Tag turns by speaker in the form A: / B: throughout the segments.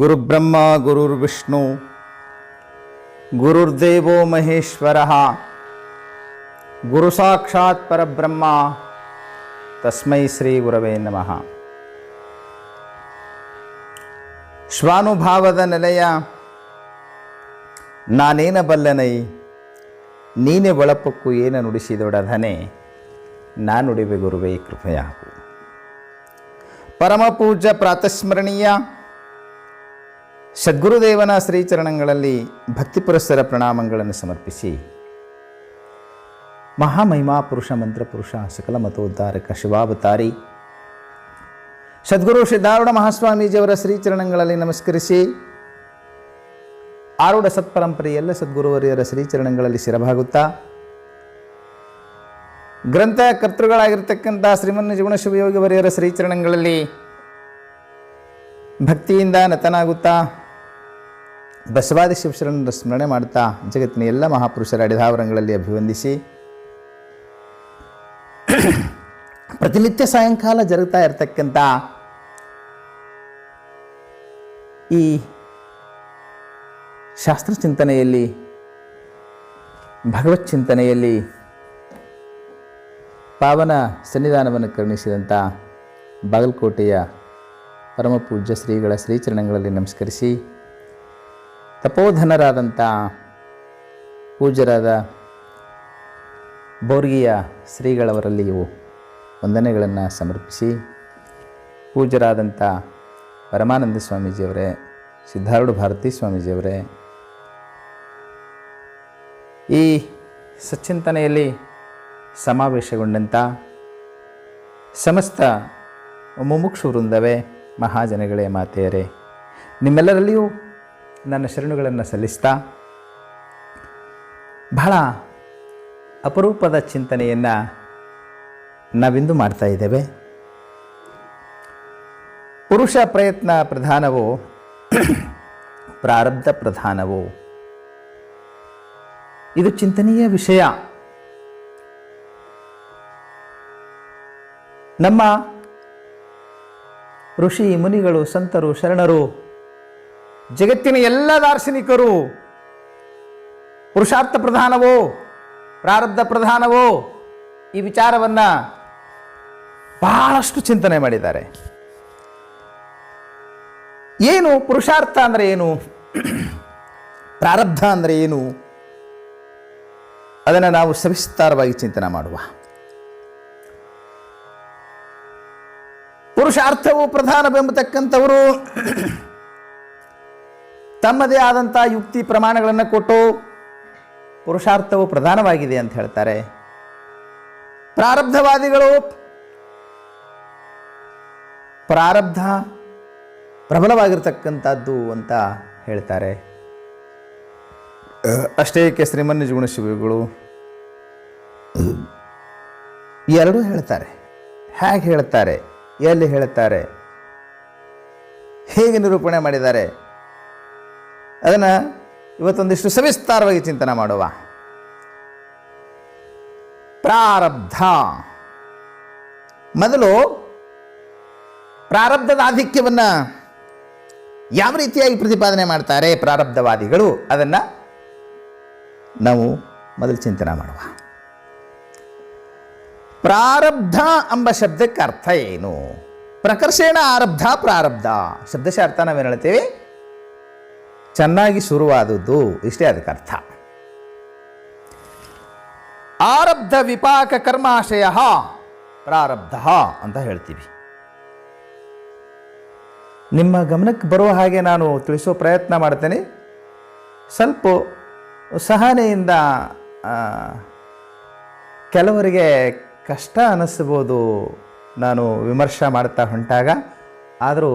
A: ಗುರುಬ್ರಹ್ಮ ಗುರುರ್ವಿಷ್ಣು ಗುರುರ್ದೇವೋ ಮಹೇಶ್ವರಃ ಗುರು ಸಾಕ್ಷಾತ್ ಪರಬ್ರಹ್ಮ ತಸ್ಮೈ ಶ್ರೀ ಗುರವೇ ನಮಃ. ಶ್ವಾನುಭಾವದ ನೆಲೆಯ ನಾನೇನ ಬಲ್ಲನೈ ನೀನೆ ಒಳಪಕ್ಕು ಏನ ನುಡಿಸಿದೊಡಧನೆ ನಾ ನುಡಿವೆ ಗುರುವೇ ಕೃಪೆಯಾಗು. ಪರಮಪೂಜ್ಯ ಪ್ರಾತಸ್ಮರಣೀಯ ಸದ್ಗುರುದೇವನ ಶ್ರೀಚರಣಗಳಲ್ಲಿ ಭಕ್ತಿಪುರಸ್ಸರ ಪ್ರಣಾಮಗಳನ್ನು ಸಮರ್ಪಿಸಿ, ಮಹಾಮಹಿಮಾ ಪುರುಷ ಮಂತ್ರಪುರುಷ ಸಕಲ ಮತೋದ್ಧಾರಕ ಶಿವಾವತಾರಿ ಸದ್ಗುರು ಸಿದ್ಧಾರೂಢ ಮಹಾಸ್ವಾಮೀಜಿಯವರ ಶ್ರೀಚರಣಗಳಲ್ಲಿ ನಮಸ್ಕರಿಸಿ, ಆರೂಢ ಸತ್ಪರಂಪರೆ ಎಲ್ಲ ಸದ್ಗುರುವರಿಯರ ಶ್ರೀಚರಣಗಳಲ್ಲಿ ಶಿರಭಾಗುತ್ತಾ, ಗ್ರಂಥ ಕರ್ತೃಗಳಾಗಿರ್ತಕ್ಕಂಥ ಶ್ರೀಮನ್ ಜೀವನ ಶಿವಯೋಗಿವರಿಯರ ಶ್ರೀಚರಣಗಳಲ್ಲಿ ಭಕ್ತಿಯಿಂದ ನತನಾಗುತ್ತಾ, ಬಸವಾದಿ ಶಿವಶರಣರ ಸ್ಮರಣೆ ಮಾಡುತ್ತಾ, ಜಗತ್ತಿನ ಎಲ್ಲ ಮಹಾಪುರುಷರ ಅಡಿಧಾವರಗಳಲ್ಲಿ ಅಭಿವಂದಿಸಿ, ಪ್ರತಿನಿತ್ಯ ಸಾಯಂಕಾಲ ಜರುಗ್ತಾ ಇರತಕ್ಕಂಥ ಈ ಶಾಸ್ತ್ರ ಚಿಂತನೆಯಲ್ಲಿ, ಭಗವತ್ ಚಿಂತನೆಯಲ್ಲಿ ಪಾವನ ಸನ್ನಿಧಾನವನ್ನು ಕರುಣಿಸಿದಂಥ ಬಾಗಲಕೋಟೆಯ ಪರಮಪೂಜ್ಯ ಶ್ರೀಗಳ ಶ್ರೀಚರಣಗಳಲ್ಲಿ ನಮಸ್ಕರಿಸಿ, ತಪೋಧನರಾದಂಥ ಪೂಜ್ಯರಾದ ಬೋರ್ಗಿಯ ಶ್ರೀಗಳವರಲ್ಲಿಯೂ ವಂದನೆಗಳನ್ನು ಸಮರ್ಪಿಸಿ, ಪೂಜ್ಯರಾದಂಥ ಪರಮಾನಂದ ಸ್ವಾಮೀಜಿಯವರೇ, ಸಿದ್ಧಾರೂಢ ಭಾರತೀ ಸ್ವಾಮೀಜಿಯವರೇ, ಈ ಸಚ್ಚಿಂತನೆಯಲ್ಲಿ ಸಮಾವೇಶಗೊಂಡಂಥ ಸಮಸ್ತ ಮುಮುಕ್ಷು ವೃಂದವೇ, ಮಹಾಜನಗಳೇ, ಮಾತೆಯರೇ, ನಿಮ್ಮೆಲ್ಲರಲ್ಲಿಯೂ ನನ್ನ ಶರಣುಗಳನ್ನು ಸಲ್ಲಿಸ್ತಾ, ಬಹಳ ಅಪರೂಪದ ಚಿಂತನೆಯನ್ನು ನಾವಿಂದು ಮಾಡ್ತಾ ಇದ್ದೇವೆ. ಪುರುಷ ಪ್ರಯತ್ನ ಪ್ರಧಾನವೋ ಪ್ರಾರಬ್ಧ ಪ್ರಧಾನವೋ, ಇದು ಚಿಂತನೆಯ ವಿಷಯ. ನಮ್ಮ ಋಷಿ ಮುನಿಗಳು, ಸಂತರು, ಶರಣರು, ಜಗತ್ತಿನ ಎಲ್ಲ ದಾರ್ಶನಿಕರು ಪುರುಷಾರ್ಥ ಪ್ರಧಾನವೋ ಪ್ರಾರಬ್ಧ ಪ್ರಧಾನವೋ ಈ ವಿಚಾರವನ್ನು ಬಹಳಷ್ಟು ಚಿಂತನೆ ಮಾಡಿದ್ದಾರೆ. ಏನು ಪುರುಷಾರ್ಥ ಅಂದರೆ ಏನು, ಪ್ರಾರಬ್ಧ ಅಂದರೆ ಏನು, ಅದನ್ನು ನಾವು ಸವಿಸ್ತಾರವಾಗಿ ಚಿಂತನೆ ಮಾಡುವ. ಪುರುಷಾರ್ಥವು ಪ್ರಧಾನವೆಂಬತಕ್ಕಂಥವರು ತಮ್ಮದೇ ಆದಂಥ ಯುಕ್ತಿ ಪ್ರಮಾಣಗಳನ್ನು ಕೊಟ್ಟು ಪುರುಷಾರ್ಥವು ಪ್ರಧಾನವಾಗಿದೆ ಅಂತ ಹೇಳ್ತಾರೆ. ಪ್ರಾರಬ್ಧವಾದಿಗಳು ಪ್ರಾರಬ್ಧ ಪ್ರಬಲವಾಗಿರ್ತಕ್ಕಂಥದ್ದು ಅಂತ ಹೇಳ್ತಾರೆ. ಅಷ್ಟೇಕೆ ಶ್ರೀಮನ್ ಜೀವನ ಶಿವಗಳು ಎರಡೂ ಹೇಳ್ತಾರೆ. ಹೇಗೆ ಹೇಳ್ತಾರೆ, ಎಲ್ಲಿ ಹೇಳ್ತಾರೆ, ಹೇಗೆ ನಿರೂಪಣೆ ಮಾಡಿದ್ದಾರೆ, ಅದನ್ನು ಇವತ್ತೊಂದಿಷ್ಟು ಸವಿಸ್ತಾರವಾಗಿ ಚಿಂತನೆ ಮಾಡುವ. ಪ್ರಾರಬ್ಧ, ಮೊದಲು ಪ್ರಾರಬ್ಧದ ಆಧಿಕ್ಯವನ್ನು ಯಾವ ರೀತಿಯಾಗಿ ಪ್ರತಿಪಾದನೆ ಮಾಡ್ತಾರೆ ಪ್ರಾರಬ್ಧವಾದಿಗಳು, ಅದನ್ನು ನಾವು ಮೊದಲು ಚಿಂತನೆ ಮಾಡುವ. ಪ್ರಾರಬ್ಧ ಎಂಬ ಶಬ್ದಕ್ಕೆ ಅರ್ಥ ಏನು? ಪ್ರಕರ್ಷೇಣ ಆರಬ್ಧ ಪ್ರಾರಬ್ಧ ಶಬ್ದಶಃ ಅರ್ಥ ನಾವೇನು ಹೇಳ್ತೇವೆ, ಚೆನ್ನಾಗಿ ಶುರುವಾದದ್ದು, ಇಷ್ಟೇ ಅದಕ್ಕೆ ಅರ್ಥ. ಆರಬ್ಧ ವಿಪಾಕ ಕರ್ಮಾಶಯ ಪ್ರಾರಬ್ಧ ಅಂತ ಹೇಳ್ತೀವಿ. ನಿಮ್ಮ ಗಮನಕ್ಕೆ ಬರುವ ಹಾಗೆ ನಾನು ತಿಳಿಸೋ ಪ್ರಯತ್ನ ಮಾಡ್ತೇನೆ. ಸ್ವಲ್ಪ ಸಹನೆಯಿಂದ, ಕೆಲವರಿಗೆ ಕಷ್ಟ ಅನ್ನಿಸ್ಬೋದು ನಾನು ವಿಮರ್ಶೆ ಮಾಡ್ತಾ ಹೊಂಟಾಗ, ಆದರೂ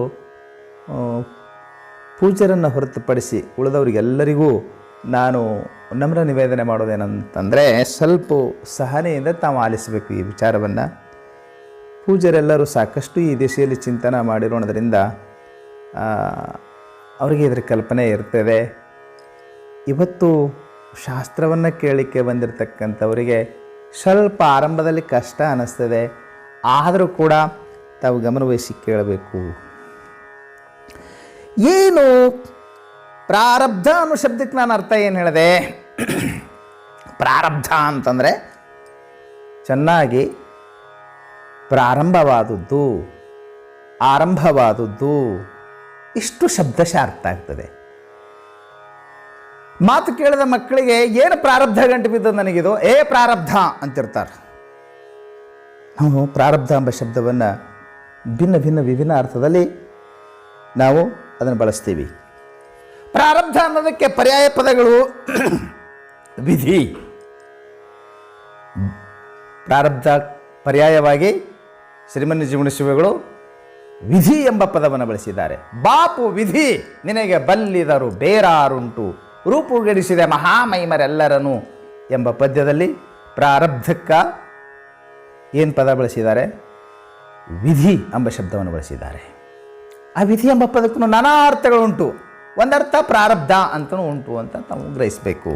A: ಪೂಜ್ಯರನ್ನು ಹೊರತುಪಡಿಸಿ ಉಳಿದವರಿಗೆಲ್ಲರಿಗೂ ನಾನು ನಮ್ರ ನಿವೇದನೆ ಮಾಡೋದೇನಂತಂದರೆ, ಸ್ವಲ್ಪ ಸಹನೆಯಿಂದ ತಾವು ಆಲಿಸಬೇಕು ಈ ವಿಚಾರವನ್ನು. ಪೂಜ್ಯರೆಲ್ಲರೂ ಸಾಕಷ್ಟು ಈ ದಿಶೆಯಲ್ಲಿ ಚಿಂತನೆ ಮಾಡಿರೋದ್ರಿಂದ ಅವರಿಗೆ ಇದರ ಕಲ್ಪನೆ ಇರ್ತದೆ. ಇವತ್ತು ಶಾಸ್ತ್ರವನ್ನು ಕೇಳಲಿಕ್ಕೆ ಬಂದಿರತಕ್ಕಂಥವರಿಗೆ ಸ್ವಲ್ಪ ಆರಂಭದಲ್ಲಿ ಕಷ್ಟ ಅನ್ನಿಸ್ತದೆ, ಆದರೂ ಕೂಡ ತಾವು ಗಮನವಹಿಸಿ ಕೇಳಬೇಕು. ಏನು ಪ್ರಾರಬ್ಧ ಅನ್ನೋ ಶಬ್ದಕ್ಕೆ ನಾನು ಅರ್ಥ ಏನು ಹೇಳಿದೆ? ಪ್ರಾರಬ್ಧ ಅಂತಂದರೆ ಚೆನ್ನಾಗಿ ಪ್ರಾರಂಭವಾದದ್ದು, ಆರಂಭವಾದದ್ದು, ಇಷ್ಟು ಶಬ್ದಶಃ ಅರ್ಥ ಆಗ್ತದೆ. ಮಾತು ಕೇಳಿದ ಮಕ್ಕಳಿಗೆ ಏನು ಪ್ರಾರಬ್ಧ ಗಂಟು ಬಿದ್ದು ನನಗಿದು, ಪ್ರಾರಬ್ಧ ಅಂತಿರ್ತಾರೆ. ನಾವು ಪ್ರಾರಬ್ಧ ಎಂಬ ಶಬ್ದವನ್ನು ವಿಭಿನ್ನ ಅರ್ಥದಲ್ಲಿ ನಾವು ಅದನ್ನು ಬಳಸ್ತೀವಿ. ಪ್ರಾರಬ್ಧ ಅನ್ನೋದಕ್ಕೆ ಪರ್ಯಾಯ ಪದಗಳು ವಿಧಿ. ಪ್ರಾರಬ್ಧ ಪರ್ಯಾಯವಾಗಿ ಶ್ರೀಮನ್ಯ ಶಿವಗಳು ವಿಧಿ ಎಂಬ ಪದವನ್ನು ಬಳಸಿದ್ದಾರೆ. ಬಾಪು ವಿಧಿ ನಿನಗೆ ಬಲ್ಲಿದರು ಬೇರಾರುಂಟು, ರೂಪುಗೆಡಿಸಿದೆ ಮಹಾಮೈಮರೆಲ್ಲರನು ಎಂಬ ಪದ್ಯದಲ್ಲಿ ಪ್ರಾರಬ್ಧಕ್ಕ ಏನು ಪದ ಬಳಸಿದ್ದಾರೆ? ವಿಧಿ ಎಂಬ ಶಬ್ದವನ್ನು ಬಳಸಿದ್ದಾರೆ. ಆ ವಿಧಿ ಎಂಬ ಪದಕ್ಕೂ ನಾನಾ ಅರ್ಥಗಳುಂಟು. ಒಂದರ್ಥ ಪ್ರಾರಬ್ಧ ಅಂತಲೂ ಉಂಟು ಅಂತ ನಾವು ಗ್ರಹಿಸಬೇಕು.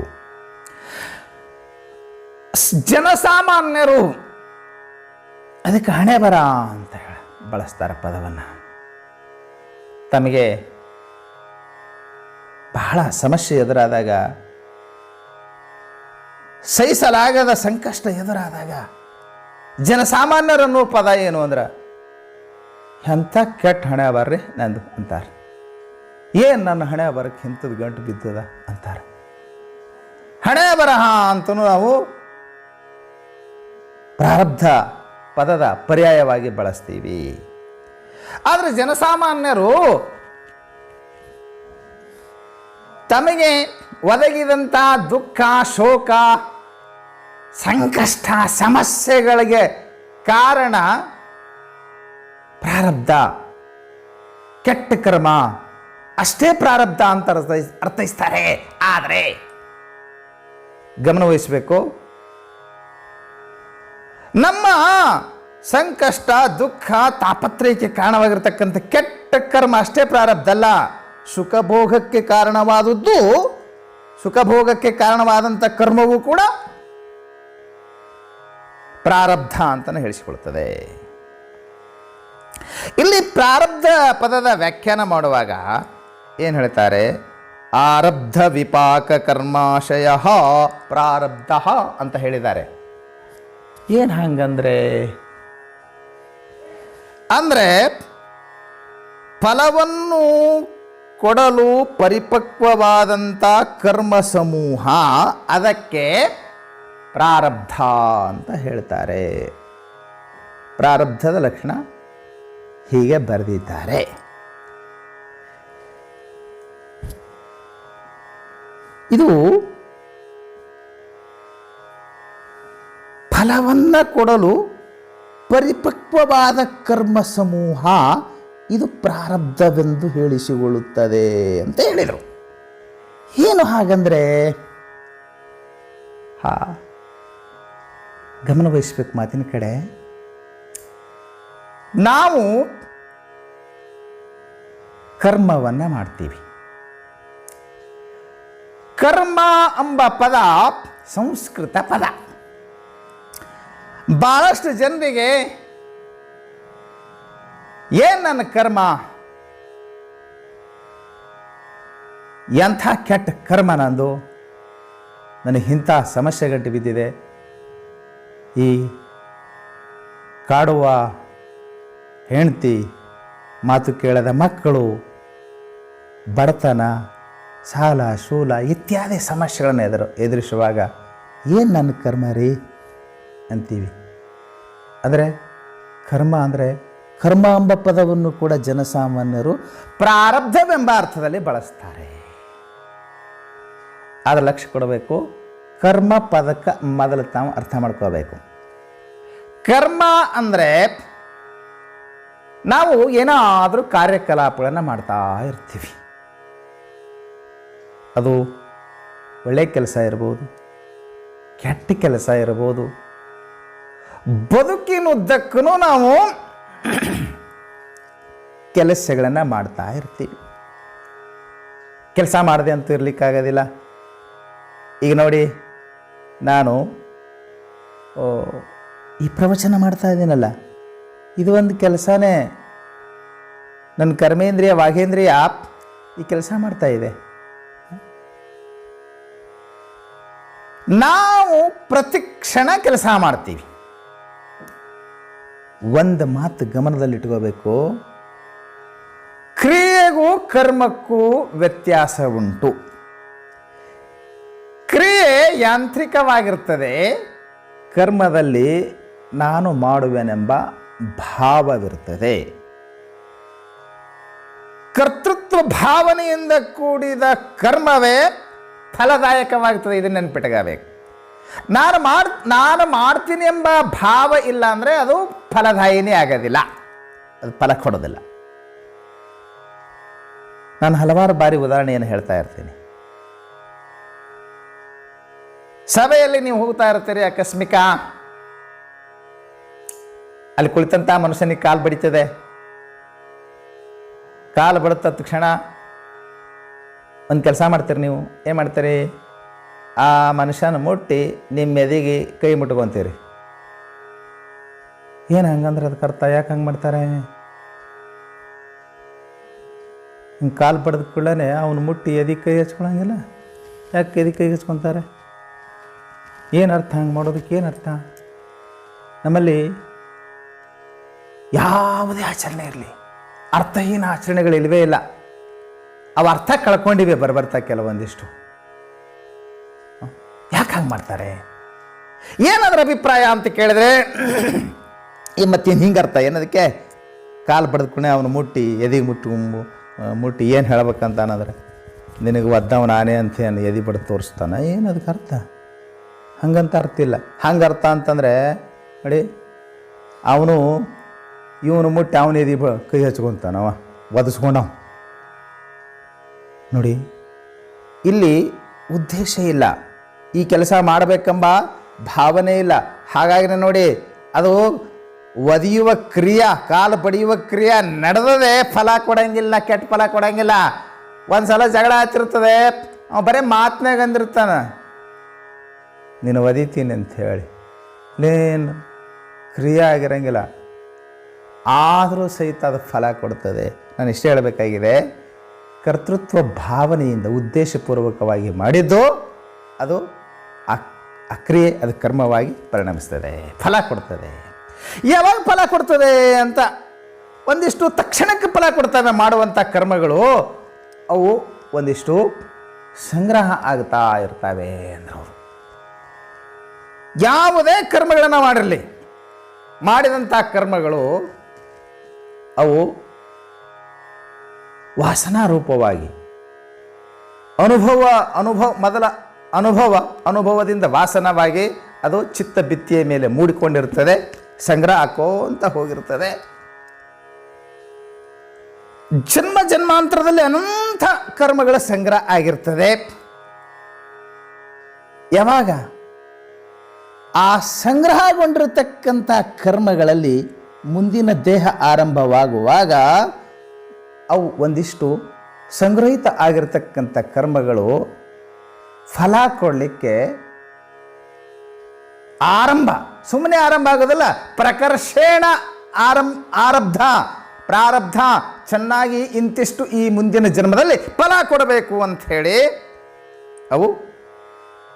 A: ಜನಸಾಮಾನ್ಯರು ಅದಕ್ಕೆ ಹಣೆ ಬರ ಅಂತ ಬಳಸ್ತಾರೆ ಪದವನ್ನು. ತಮಗೆ ಬಹಳ ಸಮಸ್ಯೆ ಎದುರಾದಾಗ, ಸಹಿಸಲಾಗದ ಸಂಕಷ್ಟ ಎದುರಾದಾಗ ಜನಸಾಮಾನ್ಯರನ್ನೋ ಪದ ಏನು ಅಂದ್ರೆ ಎಂಥ ಕೆಟ್ಟ ಹಣೆ ಬರ್ರಿ ನಂದು ಅಂತಾರೆ. ಏನು ನನ್ನ ಹಣೆ ಬರಕ್ಕೆ ಇಂಥದ್ದು ಗಂಟು ಬಿದ್ದದ ಅಂತಾರೆ. ಹಣೆ ಬರಹ ಅಂತಲೂ ನಾವು ಪ್ರಾರಬ್ಧ ಪದದ ಪರ್ಯಾಯವಾಗಿ ಬಳಸ್ತೀವಿ. ಆದರೆ ಜನಸಾಮಾನ್ಯರು ತಮಗೆ ಒದಗಿದಂಥ ದುಃಖ, ಶೋಕ, ಸಂಕಷ್ಟ, ಸಮಸ್ಯೆಗಳಿಗೆ ಕಾರಣ ಪ್ರಾರಬ್ಧ, ಕೆಟ್ಟ ಕರ್ಮ ಅಷ್ಟೇ ಪ್ರಾರಬ್ಧ ಅಂತ ಅರ್ಥೈಸ್ತಾರೆ. ಆದರೆ ಗಮನವಹಿಸಬೇಕು, ನಮ್ಮ ಸಂಕಷ್ಟ, ದುಃಖ, ತಾಪತ್ರಯಕ್ಕೆ ಕಾರಣವಾಗಿರ್ತಕ್ಕಂಥ ಕೆಟ್ಟ ಕರ್ಮ ಅಷ್ಟೇ ಪ್ರಾರಬ್ಧ ಅಲ್ಲ. ಸುಖಭೋಗಕ್ಕೆ ಕಾರಣವಾದದ್ದು, ಸುಖಭೋಗಕ್ಕೆ ಕಾರಣವಾದಂಥ ಕರ್ಮವೂ ಕೂಡ ಪ್ರಾರಬ್ಧ ಅಂತಲೇ ಹೇಳಿಸಿಕೊಳ್ತದೆ. ಇಲ್ಲಿ ಪ್ರಾರಬ್ಧ ಪದದ ವ್ಯಾಖ್ಯಾನ ಮಾಡುವಾಗ ಏನು ಹೇಳ್ತಾರೆ? ಆರಬ್ಧ ವಿಪಾಕ ಕರ್ಮಾಶಯ ಪ್ರಾರಬ್ಧ ಅಂತ ಹೇಳಿದ್ದಾರೆ. ಏನು ಹಂಗಂದ್ರೆ ಅಂದರೆ ಫಲವನ್ನು ಕೊಡಲು ಪರಿಪಕ್ವವಾದಂಥ ಕರ್ಮ ಸಮೂಹ, ಅದಕ್ಕೆ ಪ್ರಾರಬ್ಧ ಅಂತ ಹೇಳ್ತಾರೆ. ಪ್ರಾರಬ್ಧದ ಲಕ್ಷಣ ಹೀಗೆ ಬರೆದಿದ್ದಾರೆ. ಇದು ಫಲವನ್ನು ಕೊಡಲು ಪರಿಪಕ್ವವಾದ ಕರ್ಮ ಸಮೂಹ, ಇದು ಪ್ರಾರಬ್ಧವೆಂದು ಹೇಳಿಸಿಕೊಳ್ಳುತ್ತದೆ ಅಂತ ಹೇಳಿದರು. ಏನು ಹಾಗಂದ್ರೆ ಗಮನವಹಿಸ್ಬೇಕು ಮಾತಿನ ಕಡೆ. ನಾವು ಕರ್ಮವನ್ನು ಮಾಡ್ತೀವಿ. ಕರ್ಮ ಎಂಬ ಪದ ಸಂಸ್ಕೃತ ಪದ. ಬಹಳಷ್ಟು ಜನರಿಗೆ ಏನು ನನ್ನ ಕರ್ಮ, ಎಂಥ ಕೆಟ್ಟ ಕರ್ಮ ನಂದು, ನನಗೆ ಇಂಥ ಸಮಸ್ಯೆಗಂಟು ಬಿದ್ದಿದೆ, ಈ ಕಾಡುವ ಹೆಂಡತಿ, ಮಾತು ಕೇಳದ ಮಕ್ಕಳು, ಬಡತನ, ಸಾಲ ಶೂಲ ಇತ್ಯಾದಿ ಸಮಸ್ಯೆಗಳನ್ನು ಎದುರಿಸುವಾಗ ಏನು ನನ್ನ ಕರ್ಮ ರೀ ಅಂತೀವಿ. ಆದರೆ ಕರ್ಮ ಅಂದರೆ, ಕರ್ಮ ಎಂಬ ಪದವನ್ನು ಕೂಡ ಜನಸಾಮಾನ್ಯರು ಪ್ರಾರಬ್ಧವೆಂಬ ಅರ್ಥದಲ್ಲಿ ಬಳಸ್ತಾರೆ. ಆದರೆ ಲಕ್ಷ್ಯ ಕೊಡಬೇಕು, ಕರ್ಮ ಪದಕ್ಕೆ ಮೊದಲು ತಾವು ಅರ್ಥ ಮಾಡ್ಕೋಬೇಕು. ಕರ್ಮ ಅಂದರೆ ನಾವು ಏನಾದರೂ ಕಾರ್ಯಕಲಾಪಗಳನ್ನು ಮಾಡ್ತಾ ಇರ್ತೀವಿ. ಅದು ಒಳ್ಳೆಯ ಕೆಲಸ ಇರ್ಬೋದು, ಕೆಟ್ಟ ಕೆಲಸ ಇರ್ಬೋದು. ಬದುಕಿನುದ್ದಕ್ಕೂ ನಾವು ಕೆಲಸಗಳನ್ನು ಮಾಡ್ತಾ ಇರ್ತೀವಿ. ಕೆಲಸ ಮಾಡದೆ ಅಂತೂ ಇರಲಿಕ್ಕಾಗೋದಿಲ್ಲ. ಈಗ ನೋಡಿ, ನಾನು ಈ ಪ್ರವಚನ ಮಾಡ್ತಾ ಇದ್ದೀನಲ್ಲ, ಇದು ಒಂದು ಕೆಲಸನೇ. ನನ್ನ ಕರ್ಮೇಂದ್ರಿಯ ವಾಗೇಂದ್ರಿಯ ಈ ಕೆಲಸ ಮಾಡ್ತಾ ಇದೆ. ನಾವು ಪ್ರತಿ ಕ್ಷಣ ಕೆಲಸ ಮಾಡ್ತೀವಿ. ಒಂದು ಮಾತು ಗಮನದಲ್ಲಿಟ್ಕೋಬೇಕು, ಕ್ರಿಯೆಗೂ ಕರ್ಮಕ್ಕೂ ವ್ಯತ್ಯಾಸ ಉಂಟು. ಕ್ರಿಯೆ ಯಾಂತ್ರಿಕವಾಗಿರ್ತದೆ, ಕರ್ಮದಲ್ಲಿ ನಾನು ಮಾಡುವೆನೆಂಬ ಭಾವವಿರುತ್ತದೆ. ಕರ್ತೃತ್ವ ಭಾವನೆಯಿಂದ ಕೂಡಿದ ಕರ್ಮವೇ ಫಲದಾಯಕವಾಗ್ತದೆ. ಇದನ್ನು ನೆನಪಿಟ್ಕೋಬೇಕು. ನಾನು ಮಾಡ್ತೀನಿ ಎಂಬ ಭಾವ ಇಲ್ಲ ಅಂದರೆ ಅದು ಫಲದಾಯಿನಿ ಆಗೋದಿಲ್ಲ, ಅದು ಫಲ ಕೊಡೋದಿಲ್ಲ. ನಾನು ಹಲವಾರು ಬಾರಿ ಉದಾಹರಣೆಯನ್ನು ಹೇಳ್ತಾ ಇರ್ತೀನಿ. ಸಭೆಯಲ್ಲಿ ನೀವು ಹೋಗ್ತಾ ಇರ್ತೀರಿ, ಆಕಸ್ಮಿಕ ಅಲ್ಲಿ ಕುಳಿತಂಥ ಮನುಷ್ಯನಿಗೆ ಕಾಲು ಬಡಿತದೆ. ಕಾಲು ಬಡಿದ ತಕ್ಷಣ ಒಂದು ಕೆಲಸ ಮಾಡ್ತೀರಿ. ನೀವು ಏನು ಮಾಡ್ತೀರಿ? ಆ ಮನುಷ್ಯನ ಮುಟ್ಟಿ ನಿಮ್ಮ ಎದೆಗೆ ಕೈ ಮುಟ್ಕೊತೀರಿ. ಏನು ಹಂಗಂದ್ರೆ ಅದಕ್ಕೆ ಅರ್ಥ? ಯಾಕೆ ಹಂಗೆ ಮಾಡ್ತಾರೆ? ಹಿಂಗೆ ಕಾಲು ಬಡ್ದ ಕೂಡಲೇ ಅವನು ಮುಟ್ಟಿ ಎದೆಗೆ ಕೈ ಹಚ್ಕೊಳಂಗಿಲ್ಲ. ಯಾಕೆ ಎದೆಗೆ ಕೈ ಹಚ್ಕೊತಾರೆ? ಏನು ಅರ್ಥ ಹಂಗೆ ಮಾಡೋದಕ್ಕೆ? ಏನು ಅರ್ಥ? ನಮ್ಮಲ್ಲಿ ಯಾವುದೇ ಆಚರಣೆ ಇರಲಿ, ಅರ್ಥಹೀನ ಆಚರಣೆಗಳಿಲ್ವೇ ಇಲ್ಲ. ಅವು ಅರ್ಥ ಕಳ್ಕೊಂಡಿವೆ ಬರ್ತಾ ಕೆಲವೊಂದಿಷ್ಟು. ಯಾಕೆ ಹಂಗೆ ಮಾಡ್ತಾರೆ? ಏನಾದ್ರ ಅಭಿಪ್ರಾಯ ಅಂತ ಕೇಳಿದ್ರೆ, ಈ ಮತ್ತೇನು ಹಿಂಗೆ ಅರ್ಥ ಏನದಕ್ಕೆ? ಕಾಲು ಬಡ್ದುಕೊಂಡೆ ಅವನು ಮುಟ್ಟಿ ಎದೆಗೆ ಮುಟ್ಟಿ ಏನು ಹೇಳ್ಬೇಕಂತ ಅನ್ನೋದ್ರೆ, ನಿನಗೆ ಒದ್ದವ ನಾನೇ ಅಂತ ಏನು ಎದೆ ಬಡ್ದು ತೋರಿಸ್ತಾನೆ? ಏನು ಅದಕ್ಕೆ ಅರ್ಥ? ಹಂಗಂತ ಅರ್ಥ ಇಲ್ಲ. ಹಂಗೆ ಅರ್ಥ ಅಂತಂದರೆ ನೋಡಿ, ಅವನು ಇವನು ಮುಟ್ಟಿ ಅವನ ಎದೆ ಕೈ ಹಚ್ಕೊತಾನವ, ಒದಿಸ್ಕೊಂಡವ. ನೋಡಿ, ಇಲ್ಲಿ ಉದ್ದೇಶ ಇಲ್ಲ, ಈ ಕೆಲಸ ಮಾಡಬೇಕೆಂಬ ಭಾವನೆ ಇಲ್ಲ. ಹಾಗಾಗಿ ನೋಡಿ, ಅದು ಒದಿಯುವ ಕ್ರಿಯೆ, ಕಾಲು ಬಡಿಯುವ ಕ್ರಿಯೆ ನಡೆದದೆ, ಫಲ ಕೊಡಂಗಿಲ್ಲ, ಕೆಟ್ಟ ಫಲ ಕೊಡಂಗಿಲ್ಲ. ಒಂದು ಸಲ ಜಗಳ ಹಚ್ಚಿರ್ತದೆ, ಅವ ಬರೀ ಮಾತನಾಗ ಅಂದಿರ್ತಾನೆ, ನೀನು ಒದಿತೀನಿ ಅಂತ ಹೇಳಿ, ಲೇನು ಕ್ರಿಯೆ ಆಗಿರಂಗಿಲ್ಲ. ಆದರೂ ಸಹಿತ ಅದು ಫಲ ಕೊಡ್ತದೆ. ನಾನು ಇಷ್ಟೇ ಹೇಳಬೇಕಾಗಿದೆ, ಕರ್ತೃತ್ವ ಭಾವನೆಯಿಂದ ಉದ್ದೇಶಪೂರ್ವಕವಾಗಿ ಮಾಡಿದ್ದು ಅದು ಅಕ್ರಿಯೆ, ಅದು ಕರ್ಮವಾಗಿ ಪರಿಣಮಿಸ್ತದೆ, ಫಲ ಕೊಡ್ತದೆ. ಯಾವಾಗ ಫಲ ಕೊಡ್ತದೆ ಅಂತ ಒಂದಿಷ್ಟು ತಕ್ಷಣಕ್ಕೆ ಫಲ ಕೊಡ್ತವೆ ಮಾಡುವಂಥ ಕರ್ಮಗಳು. ಅವು ಒಂದಿಷ್ಟು ಸಂಗ್ರಹ ಆಗ್ತಾ ಇರ್ತವೆ ಅಂದ್ರೆ ಅವರು ಯಾವುದೇ ಕರ್ಮಗಳನ್ನು ಮಾಡಿರಲಿ, ಮಾಡಿದಂಥ ಕರ್ಮಗಳು ಅವು ವಾಸನಾ ರೂಪವಾಗಿ ಮೊದಲ ಅನುಭವದಿಂದ ವಾಸನವಾಗಿ ಅದು ಚಿತ್ತ ಭಿತ್ತಿಯ ಮೇಲೆ ಮೂಡಿಕೊಂಡಿರ್ತದೆ, ಸಂಗ್ರಹ ಹಾಕೋಂತ ಹೋಗಿರ್ತದೆ. ಜನ್ಮ ಜನ್ಮಾಂತರದಲ್ಲಿ ಅನಂತ ಕರ್ಮಗಳ ಸಂಗ್ರಹ ಆಗಿರ್ತದೆ. ಯಾವಾಗ ಆ ಸಂಗ್ರಹಗೊಂಡಿರತಕ್ಕಂಥ ಕರ್ಮಗಳಲ್ಲಿ ಮುಂದಿನ ದೇಹ ಆರಂಭವಾಗುವಾಗ ಅವು ಒಂದಿಷ್ಟು ಸಂಗ್ರಹಿತ ಆಗಿರತಕ್ಕಂಥ ಕರ್ಮಗಳು ಫಲ ಕೊಡಲಿಕ್ಕೆ ಸುಮ್ಮನೆ ಆರಂಭ ಆಗೋದಿಲ್ಲ, ಪ್ರಕರ್ಷೇಣ ಪ್ರಾರಬ್ಧ ಚೆನ್ನಾಗಿ ಇಂತಿಷ್ಟು ಈ ಮುಂದಿನ ಜನ್ಮದಲ್ಲಿ ಫಲ ಕೊಡಬೇಕು ಅಂಥೇಳಿ ಅವು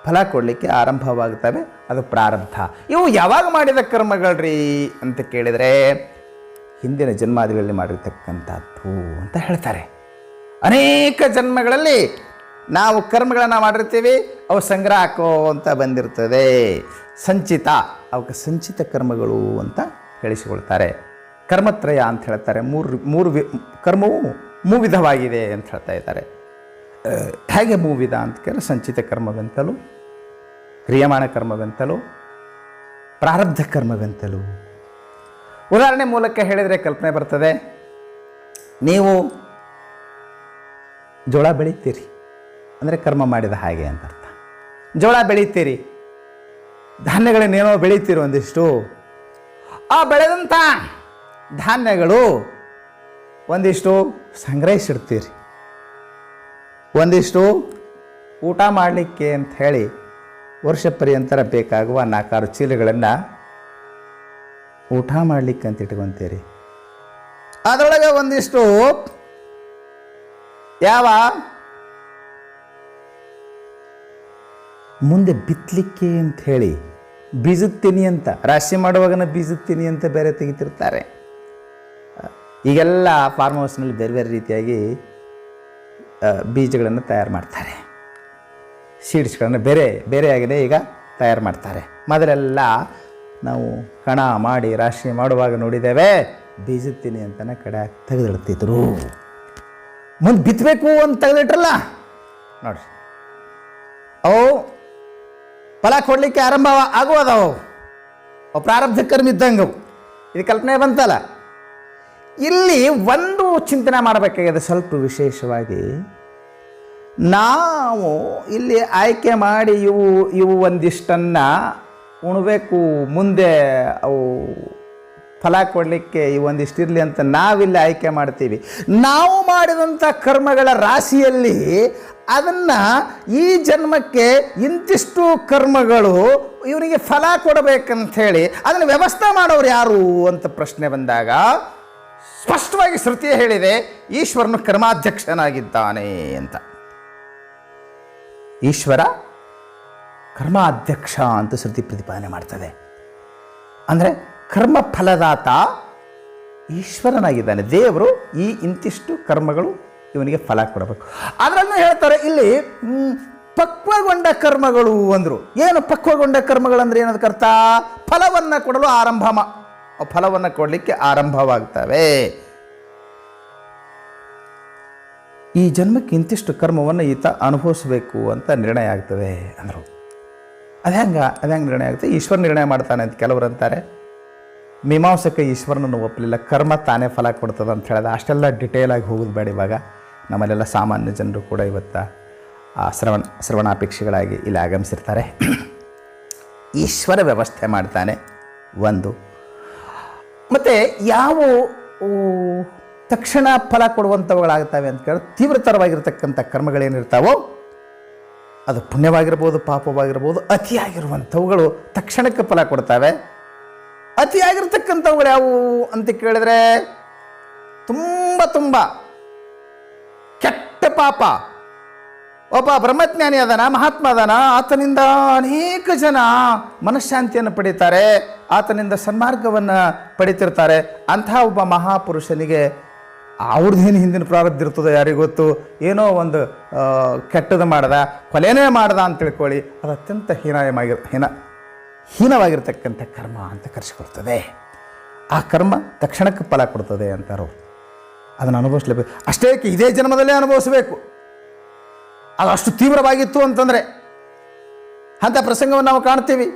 A: ಫಲ ಕೊಡಲಿಕ್ಕೆ ಆರಂಭವಾಗ್ತವೆ. ಅದು ಪ್ರಾರಬ್ಧ. ಇವು ಯಾವಾಗ ಮಾಡಿದ ಕರ್ಮಗಳ್ರಿ ಅಂತ ಕೇಳಿದರೆ, ಹಿಂದಿನ ಜನ್ಮಾದಿಗಳಲ್ಲಿ ಮಾಡಿರ್ತಕ್ಕಂಥದ್ದು ಅಂತ ಹೇಳ್ತಾರೆ. ಅನೇಕ ಜನ್ಮಗಳಲ್ಲಿ ನಾವು ಕರ್ಮಗಳನ್ನು ಮಾಡಿರ್ತೀವಿ, ಅವು ಸಂಗ್ರಹ ಹಾಕೋಂತ ಬಂದಿರ್ತದೆ. ಸಂಚಿತ, ಅವಕ್ಕೆ ಸಂಚಿತ ಕರ್ಮಗಳು ಅಂತ ಹೇಳಿಸಿಕೊಳ್ತಾರೆ. ಕರ್ಮತ್ರಯ ಅಂತ ಹೇಳ್ತಾರೆ. ಮೂರು ಕರ್ಮವು ಮೂವಿಧವಾಗಿದೆ ಅಂತ ಹೇಳ್ತಾ ಇದ್ದಾರೆ. ಹೇಗೆ ಮೂವಿಧ ಅಂತ ಕೇಳಿದ್ರೆ, ಸಂಚಿತ ಕರ್ಮವೆಂತಲೂ, ಕ್ರಿಯಮಾಣ ಕರ್ಮವೆಂತಲೂ, ಪ್ರಾರಬ್ಧ ಕರ್ಮವೆಂತಲೂ. ಉದಾಹರಣೆ ಮೂಲಕ ಹೇಳಿದರೆ ಕಲ್ಪನೆ ಬರ್ತದೆ. ನೀವು ಜೋಳ ಬೆಳಿತೀರಿ ಅಂದರೆ ಕರ್ಮ ಮಾಡಿದ ಹಾಗೆ ಅಂತ ಅರ್ಥ. ಜೋಳ ಬೆಳಿತೀರಿ, ಧಾನ್ಯಗಳನ್ನೇನೋ ಬೆಳಿತೀರಿ ಒಂದಿಷ್ಟು. ಆ ಬೆಳೆದಂಥ ಧಾನ್ಯಗಳು ಒಂದಿಷ್ಟು ಸಂಗ್ರಹಿಸಿಡ್ತೀರಿ, ಒಂದಿಷ್ಟು ಊಟ ಮಾಡಲಿಕ್ಕೆ ಅಂತ ಹೇಳಿ ವರ್ಷ ಪರ್ಯಂತರ ಬೇಕಾಗುವ 4-6 ಚೀಲಗಳನ್ನು ಊಟ ಮಾಡಲಿಕ್ಕೆ ಅಂತ ಇಟ್ಕೊತೀರಿ. ಅದರೊಳಗೆ ಒಂದಿಷ್ಟು ಯಾವ ಮುಂದೆ ಬಿತ್ತಲಿಕ್ಕೆ ಅಂತ ಹೇಳಿ ಬೀಜುತ್ತೀನಿ ಅಂತ ರಾಶಿ ಮಾಡುವಾಗನ ಬೀಜುತ್ತೀನಿ ಅಂತ ಬೇರೆ ತೆಗಿತಿರ್ತಾರೆ. ಈಗೆಲ್ಲ ಫಾರ್ಮ್ ಹೌಸ್ನಲ್ಲಿ ಬೇರೆ ಬೇರೆ ರೀತಿಯಾಗಿ ಬೀಜಗಳನ್ನು ತಯಾರು ಮಾಡ್ತಾರೆ. ಸೀಡ್ಸ್ಗಳನ್ನು ಬೇರೆ ಬೇರೆಯಾಗಿದೆ ಈಗ ತಯಾರು ಮಾಡ್ತಾರೆ. ಮೊದಲೆಲ್ಲ ನಾವು ಕಣ ಮಾಡಿ ರಾಶಿ ಮಾಡುವಾಗ ನೋಡಿದ್ದೇವೆ, ಬೀಜುತ್ತೀನಿ ಅಂತಲೇ ಕಡೆ ತೆಗೆದಿಡ್ತಿದ್ರು. ಮುಂದೆ ಬಿತ್ತಬೇಕು ಅಂತ ತೆಗೆದಿಟ್ರಲ್ಲ ನೋಡ್ರಿ, ಅವು ಫಲ ಕೊಡಲಿಕ್ಕೆ ಆರಂಭ ಆಗುವುದವು, ಅವು ಪ್ರಾರಬ್ಧ ಕರ್ಮ ಇದ್ದಂಗೆ. ಇದು ಕಲ್ಪನೆ ಬಂತಲ್ಲ. ಇಲ್ಲಿ ಒಂದು ಚಿಂತನೆ ಮಾಡಬೇಕಾಗಿದೆ ಸ್ವಲ್ಪ ವಿಶೇಷವಾಗಿ. ನಾವು ಇಲ್ಲಿ ಆಯ್ಕೆ ಮಾಡಿ ಇವು ಒಂದಿಷ್ಟನ್ನು ಉಣಬೇಕು, ಮುಂದೆ ಅವು ಫಲ ಕೊಡಲಿಕ್ಕೆ ಒಂದಿಷ್ಟು ಇರಲಿ ಅಂತ ನಾವಿಲ್ಲಿ ಆಯ್ಕೆ ಮಾಡ್ತೀವಿ. ನಾವು ಮಾಡಿದಂಥ ಕರ್ಮಗಳ ರಾಶಿಯಲ್ಲಿ ಅದನ್ನು ಈ ಜನ್ಮಕ್ಕೆ ಇಂತಿಷ್ಟು ಕರ್ಮಗಳು ಇವರಿಗೆ ಫಲ ಕೊಡಬೇಕಂಥೇಳಿ ಅದನ್ನು ವ್ಯವಸ್ಥೆ ಮಾಡೋರು ಯಾರು ಅಂತ ಪ್ರಶ್ನೆ ಬಂದಾಗ ಸ್ಪಷ್ಟವಾಗಿ ಶ್ರುತಿ ಹೇಳಿದೆ, ಈಶ್ವರನು ಕರ್ಮಾಧ್ಯಕ್ಷನಾಗಿದ್ದಾನೆ ಅಂತ. ಈಶ್ವರ ಕರ್ಮಾಧ್ಯಕ್ಷ ಅಂತ ಶ್ರುತಿ ಪ್ರತಿಪಾದನೆ ಮಾಡ್ತದೆ. ಅಂದರೆ ಕರ್ಮ ಫಲದಾತ ಈಶ್ವರನಾಗಿದ್ದಾನೆ. ದೇವರು ಈ ಇಂತಿಷ್ಟು ಕರ್ಮಗಳು ಇವನಿಗೆ ಫಲ ಕೊಡಬೇಕು. ಅದರಲ್ಲೂ ಹೇಳ್ತಾರೆ ಇಲ್ಲಿ ಪಕ್ವಗೊಂಡ ಕರ್ಮಗಳು ಅಂದರು. ಏನು ಪಕ್ವಗೊಂಡ ಕರ್ಮಗಳು ಅಂದರೆ ಏನದಕ್ಕೆ ಅರ್ಥ? ಫಲವನ್ನು ಕೊಡಲು ಫಲವನ್ನು ಕೊಡಲಿಕ್ಕೆ ಆರಂಭವಾಗ್ತವೆ. ಈ ಜನ್ಮಕ್ಕೆ ಇಂತಿಷ್ಟು ಕರ್ಮವನ್ನು ಈತ ಅನುಭವಿಸಬೇಕು ಅಂತ ನಿರ್ಣಯ ಆಗ್ತದೆ ಅಂದರು. ಅದು ಹೆಂಗೆ ನಿರ್ಣಯ ಆಗುತ್ತೆ? ಈಶ್ವರ ನಿರ್ಣಯ ಮಾಡ್ತಾನೆ ಅಂತ ಕೆಲವರು ಅಂತಾರೆ. ಮೀಮಾಂಸಕ ಈಶ್ವರನನ್ನು ಒಪ್ಪಲಿಲ್ಲ, ಕರ್ಮ ತಾನೇ ಫಲ ಕೊಡ್ತದೆ ಅಂತ ಹೇಳಿದ. ಅಷ್ಟೆಲ್ಲ ಡಿಟೇಲಾಗಿ ಹೋಗೋದು ಬೇಡ. ಇವಾಗ ನಮ್ಮಲ್ಲೆಲ್ಲ ಸಾಮಾನ್ಯ ಜನರು ಕೂಡ ಇವತ್ತು ಶ್ರವಣಾಪೇಕ್ಷಿಗಳಾಗಿ ಇಲ್ಲಿ ಆಗಮಿಸಿರ್ತಾರೆ. ಈಶ್ವರ ವ್ಯವಸ್ಥೆ ಮಾಡ್ತಾನೆ ಒಂದು. ಮತ್ತು ಯಾವ ತಕ್ಷಣ ಫಲ ಕೊಡುವಂಥವುಗಳಾಗ್ತವೆ ಅಂತ ಕೇಳಿದ್ರೆ, ತೀವ್ರತರವಾಗಿರ್ತಕ್ಕಂಥ ಕರ್ಮಗಳೇನಿರ್ತಾವೋ ಅದು ಪುಣ್ಯವಾಗಿರ್ಬೋದು ಪಾಪವಾಗಿರ್ಬೋದು, ಅತಿಯಾಗಿರುವಂಥವುಗಳು ತಕ್ಷಣಕ್ಕೆ ಫಲ ಕೊಡ್ತವೆ. ಅತಿಯಾಗಿರ್ತಕ್ಕಂಥವುಗಳು ಯಾವುವು ಅಂತ ಕೇಳಿದ್ರೆ ತುಂಬ ಕೆಟ್ಟ ಪಾಪ. ಒಬ್ಬ ಬ್ರಹ್ಮಜ್ಞಾನಿ ಅದಾನ, ಮಹಾತ್ಮ ಅದಾನ, ಆತನಿಂದ ಅನೇಕ ಜನ ಮನಃಶಾಂತಿಯನ್ನು ಪಡೀತಾರೆ, ಆತನಿಂದ ಸನ್ಮಾರ್ಗವನ್ನು ಪಡಿತಿರ್ತಾರೆ. ಅಂಥ ಒಬ್ಬ ಮಹಾಪುರುಷನಿಗೆ ಅವ್ರದ್ದೇನು ಹಿಂದಿನ ಪ್ರಾರಬ್ಧ ಇರ್ತದೆ ಯಾರಿಗೊತ್ತು. ಏನೋ ಒಂದು ಕೆಟ್ಟದ್ದು ಮಾಡ್ದ, ಕೊಲೆನೇ ಮಾಡ್ದ ಅಂತ ತಿಳ್ಕೊಳ್ಳಿ, ಅದು ಅತ್ಯಂತ ಹೀನವಾಗಿರ್ತಕ್ಕಂಥ ಕರ್ಮ ಅಂತ ಕರೆಸಿಕೊಡ್ತದೆ. ಆ ಕರ್ಮ ತಕ್ಷಣಕ್ಕೆ ಫಲ ಕೊಡ್ತದೆ ಅಂತಾರೋ. ಅದನ್ನು ಅನುಭವಿಸ್ಲೇಬೇಕು. ಅಷ್ಟೇ ಇದೇ ಜನ್ಮದಲ್ಲೇ ಅನುಭವಿಸಬೇಕು. ಅದು ಅಷ್ಟು ತೀವ್ರವಾಗಿತ್ತು ಅಂತಂದರೆ ಅಂಥ ಪ್ರಸಂಗವನ್ನು ನಾವು ಕಾಣ್ತೀವಿ.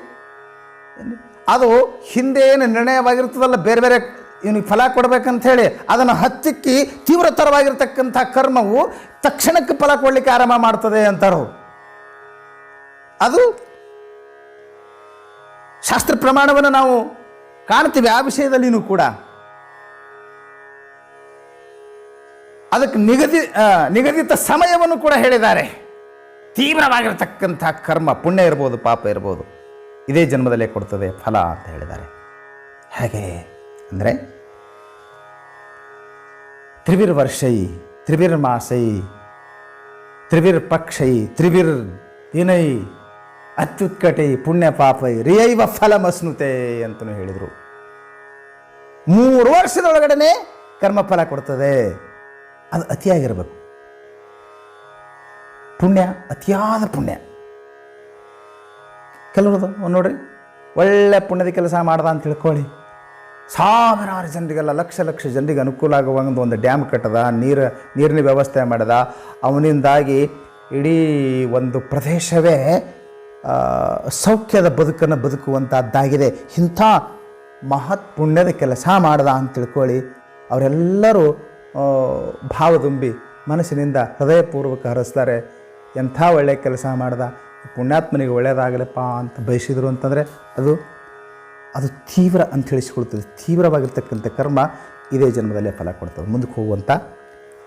A: ಅದು ಹಿಂದೆ ಏನು ನಿರ್ಣಯವಾಗಿರ್ತದಲ್ಲ, ಬೇರೆ ಬೇರೆ ಇವನಿಗೆ ಫಲ ಕೊಡಬೇಕಂಥೇಳಿ ಅದನ್ನು ಹತ್ತಿಕ್ಕಿ ತೀವ್ರತರವಾಗಿರ್ತಕ್ಕಂಥ ಕರ್ಮವು ತಕ್ಷಣಕ್ಕೆ ಫಲ ಕೊಡಲಿಕ್ಕೆ ಆರಂಭ ಮಾಡ್ತದೆ ಅಂತಾರೋ. ಅದು ಶಾಸ್ತ್ರ ಪ್ರಮಾಣವನ್ನು ನಾವು ಕಾಣ್ತೀವಿ. ಆ ವಿಷಯದಲ್ಲಿಯೂ ಕೂಡ ಅದಕ್ಕೆ ನಿಗದಿತ ಸಮಯವನ್ನು ಕೂಡ ಹೇಳಿದ್ದಾರೆ. ತೀವ್ರವಾಗಿರ್ತಕ್ಕಂಥ ಕರ್ಮ, ಪುಣ್ಯ ಇರ್ಬೋದು ಪಾಪ ಇರ್ಬೋದು, ಇದೇ ಜನ್ಮದಲ್ಲೇ ಕೊಡ್ತದೆ ಫಲ ಅಂತ ಹೇಳಿದ್ದಾರೆ. ಹೇಗೆ ಅಂದರೆ ತ್ರಿವಿರ್ವರ್ಷೈ ತ್ರಿವಿರ್ಮಾಸೈ ತ್ರಿವಿರ್ಪಕ್ಷೈ ತ್ರಿವಿರ್ದಿನೈ ಅತ್ಯುತ್ಕಟೈ ಪುಣ್ಯ ಪಾಪೈ ರಿಯೈವ ಫಲಮಸ್ನುತೆ ಅಂತಲೂ ಹೇಳಿದರು. 3 ವರ್ಷದೊಳಗಡೆ ಕರ್ಮಫಲ ಕೊಡ್ತದೆ. ಅದು ಅತಿಯಾಗಿರಬೇಕು. ಪುಣ್ಯ, ಅತಿಯಾದ ಪುಣ್ಯ. ಕೆಲವ್ರದ್ದು ನೋಡ್ರಿ, ಒಳ್ಳೆ ಪುಣ್ಯದ ಕೆಲಸ ಮಾಡ್ದ ಅಂತ ತಿಳ್ಕೊಳ್ಳಿ, ಸಾವಿರಾರು ಜನರಿಗೆಲ್ಲ ಲಕ್ಷ ಜನರಿಗೆ ಅನುಕೂಲ ಆಗುವಂಥ ಒಂದು ಡ್ಯಾಮ್ ಕಟ್ಟದ, ನೀರಿನ ವ್ಯವಸ್ಥೆ ಮಾಡಿದ, ಅವನಿಂದಾಗಿ ಇಡೀ ಒಂದು ಪ್ರದೇಶವೇ ಸೌಖ್ಯದ ಬದುಕನ್ನು ಬದುಕುವಂಥದ್ದಾಗಿದೆ. ಇಂಥ ಮಹತ್ ಪುಣ್ಯದ ಕೆಲಸ ಮಾಡ್ದ ಅಂತ ತಿಳ್ಕೊಳ್ಳಿ, ಅವರೆಲ್ಲರೂ ಭಾವ ತುಂಬಿ ಮನಸ್ಸಿನಿಂದ ಹೃದಯಪೂರ್ವಕ ಹರಿಸ್ತಾರೆ. ಎಂಥ ಒಳ್ಳೆಯ ಕೆಲಸ ಮಾಡ್ದ, ಪುಣ್ಯಾತ್ಮನಿಗೆ ಒಳ್ಳೆಯದಾಗಲಪ್ಪ ಅಂತ ಬಯಸಿದರು ಅಂತಂದರೆ ಅದು ತೀವ್ರ ಅಂತ ಹೇಳಿಸಿಕೊಳ್ತದೆ. ತೀವ್ರವಾಗಿರ್ತಕ್ಕಂಥ ಕರ್ಮ ಇದೇ ಜನ್ಮದಲ್ಲೇ ಫಲ ಕೊಡ್ತದೆ. ಮುಂದಕ್ಕೆ ಹೋಗುವಂಥ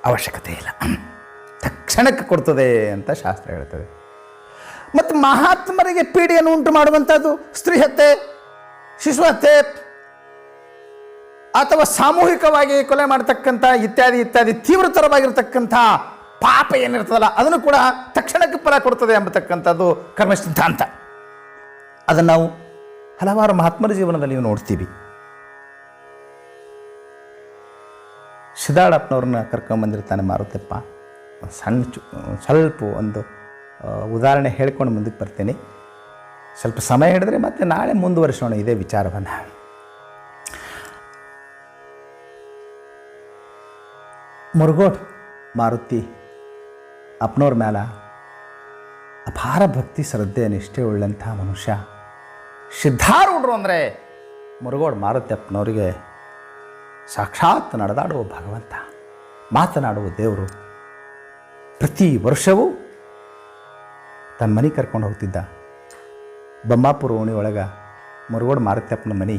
A: ಅವಶ್ಯಕತೆ ಇಲ್ಲ, ತಕ್ಷಣಕ್ಕೆ ಕೊಡ್ತದೆ ಅಂತ ಶಾಸ್ತ್ರ ಹೇಳ್ತದೆ. ಮತ್ತು ಮಹಾತ್ಮರಿಗೆ ಪೀಡೆಯನ್ನು ಉಂಟು ಮಾಡುವಂಥದ್ದು ಸ್ತ್ರೀ ಹತ್ಯೆ, ಶಿಶು ಹತ್ಯೆ, ಅಥವಾ ಸಾಮೂಹಿಕವಾಗಿ ಕೊಲೆ ಮಾಡತಕ್ಕಂಥ ಇತ್ಯಾದಿ ತೀವ್ರತರವಾಗಿರ್ತಕ್ಕಂಥ ಪಾಪ ಏನಿರ್ತದಲ್ಲ ಅದನ್ನು ಕೂಡ ತಕ್ಷಣಕ್ಕೆ ಫಲ ಕೊಡ್ತದೆ ಎಂಬತಕ್ಕಂಥದ್ದು ಕರ್ಮ ಸಿದ್ಧಾಂತ. ಅದನ್ನು ನಾವು ಹಲವಾರು ಮಹಾತ್ಮರ ಜೀವನದಲ್ಲಿ ನೋಡ್ತೀವಿ. ಸಿದ್ದಾಳಪ್ಪನವ್ರನ್ನ ಕರ್ಕೊಂಬಂದಿರ್ತಾನೆ ಮಾರುತಪ್ಪ. ಸ್ವಲ್ಪ ಒಂದು ಉದಾಹರಣೆ ಹೇಳ್ಕೊಂಡು ಮುಂದಕ್ಕೆ ಬರ್ತೀನಿ. ಸ್ವಲ್ಪ ಸಮಯ ಹಿಡಿದ್ರೆ ಮತ್ತೆ ನಾಳೆ ಮುಂದುವರಿಸೋಣ ಇದೇ ವಿಚಾರವನ್ನು. ಮುರುಗೋಡ್ ಮಾರುತಿ ಅಪ್ಪನವ್ರ ಮೇಲೆ ಅಪಾರ ಭಕ್ತಿ ಶ್ರದ್ಧೆ ನಿಷ್ಠೆ ಉಳ್ಳಂಥ ಮನುಷ್ಯ. ಸಿದ್ಧಾರೂಢರು ಅಂದರೆ ಮುರುಗೋಡ್ ಮಾರುತಿ ಅಪ್ಪನವರಿಗೆ ಸಾಕ್ಷಾತ್ ನಡೆದಾಡುವ ಭಗವಂತ, ಮಾತನಾಡುವ ದೇವರು. ಪ್ರತಿ ವರ್ಷವೂ ತನ್ನ ಮನೆ ಕರ್ಕೊಂಡು ಹೋಗ್ತಿದ್ದ. ಬೊಮ್ಮಾಪುರ ಓಣಿ ಒಳಗೆ ಮುರುಗೋಡ್ ಮಾರುತಿಯಪ್ಪನ ಮನೆ.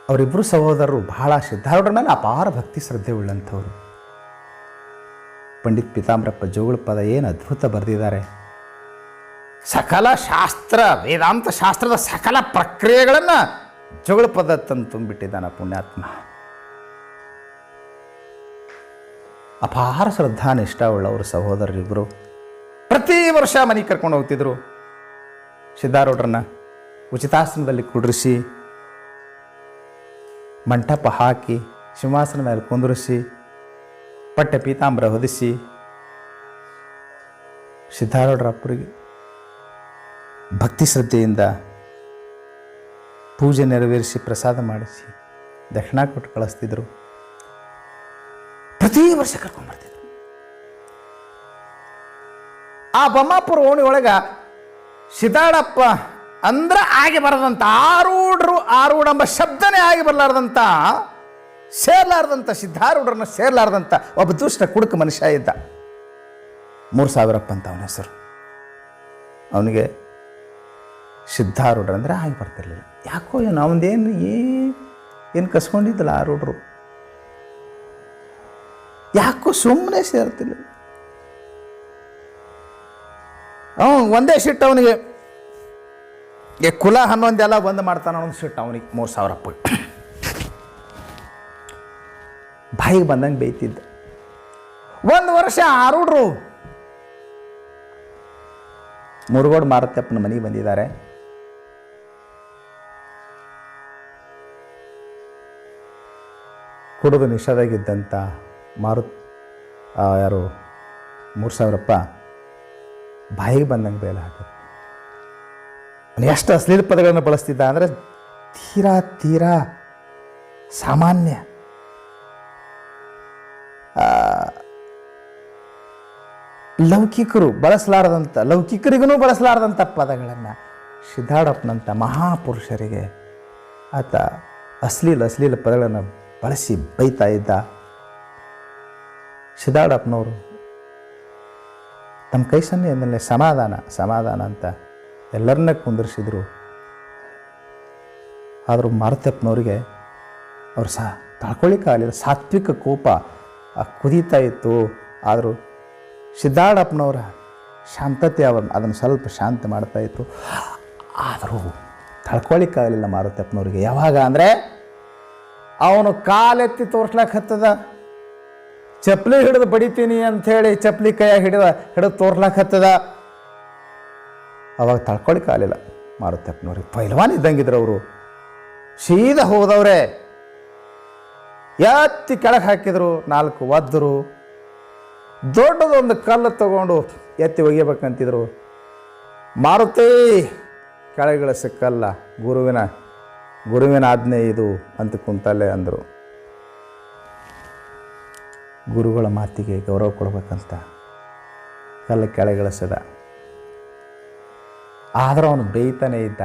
A: ಅವರಿಬ್ಬರು ಸಹೋದರರು ಬಹಳ ಸಿದ್ಧಾರೂಢರ ಮೇಲೆ ಅಪಾರ ಭಕ್ತಿ ಶ್ರದ್ಧೆ ಉಳ್ಳಂಥವ್ರು. ಪಂಡಿತ್ ಪೀತಾಂಬರಪ್ಪ ಜೋಗುಳ ಪದ ಏನು ಅದ್ಭುತ ಬರೆದಿದ್ದಾರೆ. ಸಕಲ ಶಾಸ್ತ್ರ, ವೇದಾಂತ ಶಾಸ್ತ್ರದ ಸಕಲ ಪ್ರಕ್ರಿಯೆಗಳನ್ನು ಜೋಗುಳ ಪದ ತಂದು ತುಂಬಿಟ್ಟಿದ್ದಾನ ಪುಣ್ಯಾತ್ಮ. ಅಪಾರ ಶ್ರದ್ಧಾ ನಿಷ್ಠ ಉಳ್ಳವರು ಸಹೋದರರಿಬ್ಬರು. ಪ್ರತಿ ವರ್ಷ ಮನೆಗೆ ಕರ್ಕೊಂಡು ಹೋಗ್ತಿದ್ರು. ಸಿದ್ಧಾರೂಢರನ್ನ ಉಚಿತಾಸನದಲ್ಲಿ ಕುಂಡ್ರಿಸಿ, ಮಂಟಪ ಹಾಕಿ, ಸಿಂಹಾಸನ ಮೇಲೆ ಕುಂದ್ರಿಸಿ, ಪಟ್ಟೆ ಪೀತಾಂಬರ ಹೊದಿಸಿ, ಸಿದ್ಧಾರೂಢರಪ್ಪರಿಗೆ ಭಕ್ತಿ ಶ್ರದ್ಧೆಯಿಂದ ಪೂಜೆ ನೆರವೇರಿಸಿ ಪ್ರಸಾದ ಮಾಡಿಸಿ ದಕ್ಷಿಣ ಕೊಟ್ಟು ಕಳಿಸ್ತಿದ್ರು. ಪ್ರತಿ ವರ್ಷ ಕರ್ಕೊಂಡ್ಬರ್ತಿದ್ರು. ಆ ಬೊಮ್ಮಾಪುರ ಓಣಿ ಒಳಗೆ ಸಿದ್ದಾಳಪ್ಪ ಅಂದ್ರೆ ಆಗಿ ಬರದಂಥ, ಆರೂಢ ಎಂಬ ಶಬ್ದನೇ ಆಗಿ ಬರಲಾರ್ದಂಥ, ಸೇರ್ಲಾರ್ದಂಥ, ಸಿದ್ಧಾರೂಢರನ್ನ ಸೇರ್ಲಾರ್ದಂಥ ಒಬ್ಬ ದುಷ್ಟ ಕುಡುಕ ಮನುಷ್ಯ ಇದ್ದ. 3000 ಅಂತ ಅವನ ಹೆಸರು. ಅವನಿಗೆ ಸಿದ್ಧಾರೂಢರು ಅಂದರೆ ಆಗಿ ಬರ್ತಿರ್ಲಿಲ್ಲ. ಯಾಕೋ ಏನು ಅವನದೇನು ಕಸ್ಕೊಂಡಿದ್ದಲ್ಲ ಆರೂಢರು, ಯಾಕೋ ಸುಮ್ಮನೆ ಸೇರ್ತಿಲ್ಲ. ಒಂದೇ ಸಿಟ್ಟು ಅವನಿಗೆ, ಕುಲ ಹನ್ನೊಂದೆಲ್ಲ ಬಂದ್ ಮಾಡ್ತಾನ ಅನ್ನೋ ಸಿಟ್ಟು ಅವನಿಗೆ. 3000 ಬಾಯಿಗೆ ಬಂದಂಗೆ ಬೈತಿದ್ದ. ಒಂದು ವರ್ಷ ಆರೂಢರು ಮುರುಗೋಡ್ ಮಾರುತಪ್ಪನ ಮನೆಗೆ ಬಂದಿದ್ದಾರೆ. ಕುಡಿದು ನಿಷೇಧಾಗಿದ್ದಂಥ ಯಾರು 3000 ಬಾಯಿಗೆ ಬಂದಂಗೆ ಬೇಲ ಹಾಕಿದ್ರು. ಎಷ್ಟು ಅಶ್ಲೀಲ ಪದಗಳನ್ನು ಬಳಸ್ತಿದ್ದ ಅಂದರೆ ತೀರಾ ಸಾಮಾನ್ಯ, ಲೌಕಿಕರಿಗೂ ಬಳಸಲಾರದಂಥ ಪದಗಳನ್ನು ಸಿದ್ಧಾರೂಢಪ್ಪನಂಥ ಮಹಾಪುರುಷರಿಗೆ ಆತ ಅಶ್ಲೀಲ ಪದಗಳನ್ನು ಬಳಸಿ ಬೈತಾ ಇದ್ದ. ಸಿದ್ಧಾರೂಢಪ್ಪನವರು ತಮ್ಮ ಕೈ ಸನ್ನೆಯಲ್ಲಿ ಸಮಾಧಾನ ಅಂತ ಎಲ್ಲರನ್ನ ಕುಂದಿರಿಸಿದ್ರು. ಆದರೂ ಮಾರುತಪ್ಪನವರಿಗೆ ಅವ್ರು ತಳ್ಕೊಳ್ಳಿಕ್ಕಾಗಲಿಲ್ಲ. ಸಾತ್ವಿಕ ಕೋಪ ಕುದೀತಾ ಇತ್ತು. ಆದರೂ ಸಿದ್ಧಾರೂಢಪ್ಪನವರ ಶಾಂತತೆ ಅದನ್ನು ಸ್ವಲ್ಪ ಶಾಂತ ಮಾಡ್ತಾಯಿತ್ತು. ಆದರೂ ತಳ್ಕೊಳ್ಳಿಕ್ಕಾಗಲಿಲ್ಲ ಮಾರುತಪ್ಪನವರಿಗೆ. ಯಾವಾಗ ಅಂದರೆ ಅವನು ಕಾಲೆತ್ತಿ ತೋರ್ಸ್ಲಕ್ಕೆ ಹತ್ತದ, ಚಪ್ಪಲಿ ಹಿಡಿದು ಬಡಿತೀನಿ ಅಂಥೇಳಿ ಚಪ್ಪಲಿ ಕೈಯಾಗಿ ಹಿಡಿದು ತೋರ್ಸ್ಲಕ್ಕೆ ಹತ್ತದ. ಅವಾಗ ತಳ್ಕೊಳ್ಳಿಕ್ಕಾಗಲಿಲ್ಲ ಮಾರುತಪ್ಪನವ್ರಿಗೆ. ಪೈಲ್ವಾನ್ ಇದ್ದಂಗಿದ್ರು ಅವರು. ಸೀದಾ ಹೋದವ್ರೆ ಎತ್ತಿ ಕೆಳಗೆ ಹಾಕಿದ್ರು, 4 ಒದ್ದರು. ದೊಡ್ಡದೊಂದು ಕಲ್ಲು ತಗೊಂಡು ಎತ್ತಿ ಒಗಿಬೇಕಂತಿದ್ರು. ಮಾರುತಿ ಕೆಳಗಿಳಿಸಿ ಕಲ್ಲ, ಗುರುವಿನ ಆಜ್ಞೆ ಇದು ಅಂತ ಕುಂತಲ್ಲೇ ಅಂದರು. ಗುರುಗಳ ಮಾತಿಗೆ ಗೌರವ ಕೊಡ್ಬೇಕಂತ ಕಲ್ಲು ಕೆಳಗಿಳಿಸಿದ. ಆದರೂ ಅವನು ಬೇಯ್ತಾನೆ ಇದ್ದ.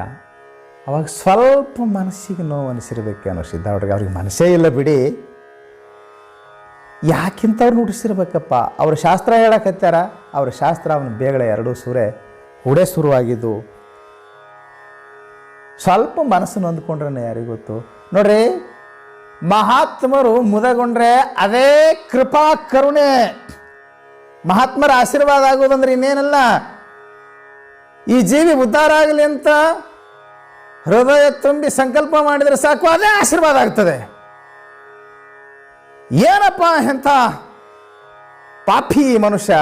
A: ಅವಾಗ ಸ್ವಲ್ಪ ಮನಸ್ಸಿಗೆ ನೋವು ಅನಿಸಿರ್ಬೇಕೇನೋ ಸಿದ್ಧಾರೂಢರಿಗೆ. ಅವ್ರಿಗೆ ಮನಸ್ಸೇ ಇಲ್ಲ ಬಿಡಿ, ಯಾಕಿಂತವ್ರು ನುಡಿಸಿರ್ಬೇಕಪ್ಪ. ಅವ್ರ ಶಾಸ್ತ್ರ ಹೇಳಕತ್ತಾರ. ಅವ್ರ ಶಾಸ್ತ್ರ ಅವನ ಬೇಗಡೆ 2 ಸೂರೆ ಕೂಡೇ ಶುರುವಾಗಿದ್ದು. ಸ್ವಲ್ಪ ಮನಸ್ಸು ನೊಂದ್ಕೊಂಡ್ರೆ ಯಾರಿಗೊತ್ತು. ನೋಡ್ರಿ, ಮಹಾತ್ಮರು ಮುದಗೊಂಡ್ರೆ ಅದೇ ಕೃಪಾ ಕರುಣೆ. ಮಹಾತ್ಮರ ಆಶೀರ್ವಾದ ಆಗೋದಂದ್ರೆ ಇನ್ನೇನಲ್ಲ. ಈ ಜೀವಿ ಉದ್ಧಾರ ಆಗಲಿ ಅಂತ ಹೃದಯ ತುಂಬಿ ಸಂಕಲ್ಪ ಮಾಡಿದರೆ ಸಾಕು, ಅದೇ ಆಶೀರ್ವಾದ ಆಗ್ತದೆ. ಏನಪ್ಪ ಎಂಥ ಪಾಪಿ ಮನುಷ್ಯ,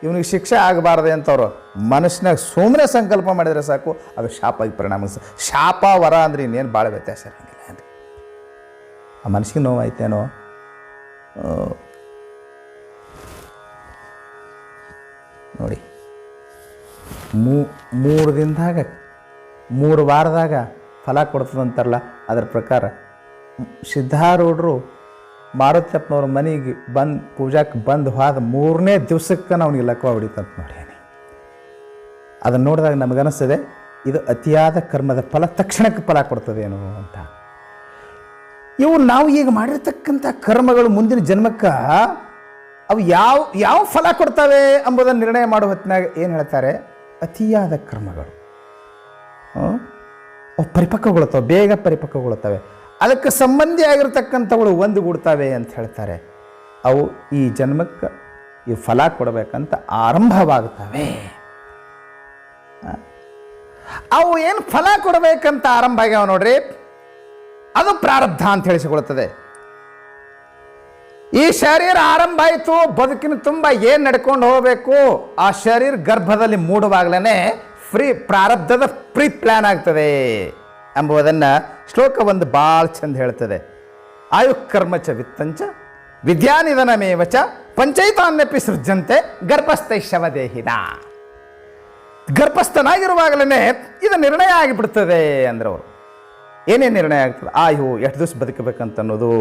A: ಇವನಿಗೆ ಶಿಕ್ಷೆ ಆಗಬಾರ್ದೆ ಅಂತವ್ರು ಮನಸ್ಸಿನಾಗ ಸುಮ್ಮನೆ ಸಂಕಲ್ಪ ಮಾಡಿದರೆ ಸಾಕು, ಅದು ಶಾಪಾಗಿ ಪರಿಣಾಮಿಸ. ಶಾಪ ವರ ಅಂದ್ರೆ ಇನ್ನೇನು ಭಾಳ ವ್ಯತ್ಯಾಸ ಇರಂಗಿಲ್ಲ ಅಂದರೆ ಆ ಮನಸ್ಸಿಗೆ ನೋವಾಯ್ತೇನೋ. ನೋಡಿ, 3 ದಿನದಾಗ 3 ವಾರದಾಗ ಫಲ ಕೊಡ್ತದಂತಾರಲ್ಲ, ಅದರ ಪ್ರಕಾರ ಸಿದ್ಧಾರೂಢರು ಮಾರುತಪ್ಪನವ್ರ ಮನೆಗೆ ಬಂದು ಪೂಜಾಕ್ಕೆ ಬಂದು ಹೋದ 3ನೇ ದಿವಸಕ್ಕೆ ಅವನಿಗೆ ಲಕ್ವ ಹೊಡಿತಂತ ನೋಡಿ. ಅದನ್ನು ನೋಡಿದಾಗ ನಮಗನಿಸ್ತದೆ ಇದು ಅತಿಯಾದ ಕರ್ಮದ ಫಲ ತಕ್ಷಣಕ್ಕೆ ಫಲ ಕೊಡ್ತದೇನೋ ಅಂತ. ಇವು ನಾವು ಈಗ ಮಾಡಿರ್ತಕ್ಕಂಥ ಕರ್ಮಗಳು ಮುಂದಿನ ಜನ್ಮಕ್ಕೆ ಅವು ಯಾವ ಫಲ ಕೊಡ್ತವೆ ಎಂಬುದನ್ನು ನಿರ್ಣಯ ಮಾಡುವ ಹೊತ್ತಿನಾಗ ಏನು ಹೇಳ್ತಾರೆ, ಅತಿಯಾದ ಕರ್ಮಗಳು ಅವು ಪರಿಪಕ್ವಗೊಳ್ತವೆ, ಬೇಗ ಪರಿಪಕ್ವಗೊಳ್ತವೆ, ಅದಕ್ಕೆ ಸಂಬಂಧಿಯಾಗಿರ್ತಕ್ಕಂಥವುಗಳು ಒಂದುಗೂಡ್ತವೆ ಅಂತ ಹೇಳ್ತಾರೆ. ಅವು ಈ ಜನ್ಮಕ್ಕೆ ಈ ಫಲ ಕೊಡಬೇಕಂತ ಆರಂಭವಾಗ್ತವೆ. ಅವು ಏನು ಫಲ ಕೊಡಬೇಕಂತ ಆರಂಭ ಆಗ್ಯಾವ ನೋಡ್ರಿ, ಅದು ಪ್ರಾರಬ್ಧ ಅಂತ ಹೇಳಿಸಿಕೊಳ್ಳುತ್ತದೆ. ಈ ಶರೀರ ಆರಂಭ ಆಯಿತು, ಬದುಕಿನ ತುಂಬ ಏನು ನಡ್ಕೊಂಡು ಹೋಗಬೇಕು, ಆ ಶರೀರ ಗರ್ಭದಲ್ಲಿ ಮೂಡುವಾಗಲೇ ಪ್ರಾರಬ್ಧದ ಪ್ರೀ ಪ್ಲ್ಯಾನ್ ಆಗ್ತದೆ ಎಂಬುದನ್ನು ಶ್ಲೋಕ ಒಂದು ಭಾಳ ಚಂದ ಹೇಳ್ತದೆ. ಆಯುಃಕರ್ಮಚ ವಿತ್ತಂಚ ವಿದ್ಯಾನಿಧನಮೇವಚ ಪಂಚೈತಾನ್ಯಪಿ ಸೃಜ್ಯಂತೆ ಗರ್ಭಸ್ಥೈಶವದೇಹಿನ. ಗರ್ಭಸ್ಥನಾಗಿರುವಾಗಲೇ ಇದು ನಿರ್ಣಯ ಆಗಿಬಿಡ್ತದೆ ಅಂದ್ರೆ ಅವರು ಏನೇನು ನಿರ್ಣಯ ಆಗ್ತದೆ, ಆಯು ಎಷ್ಟು ದಿವಸ ಬದುಕಬೇಕಂತ ಅನ್ನೋದು,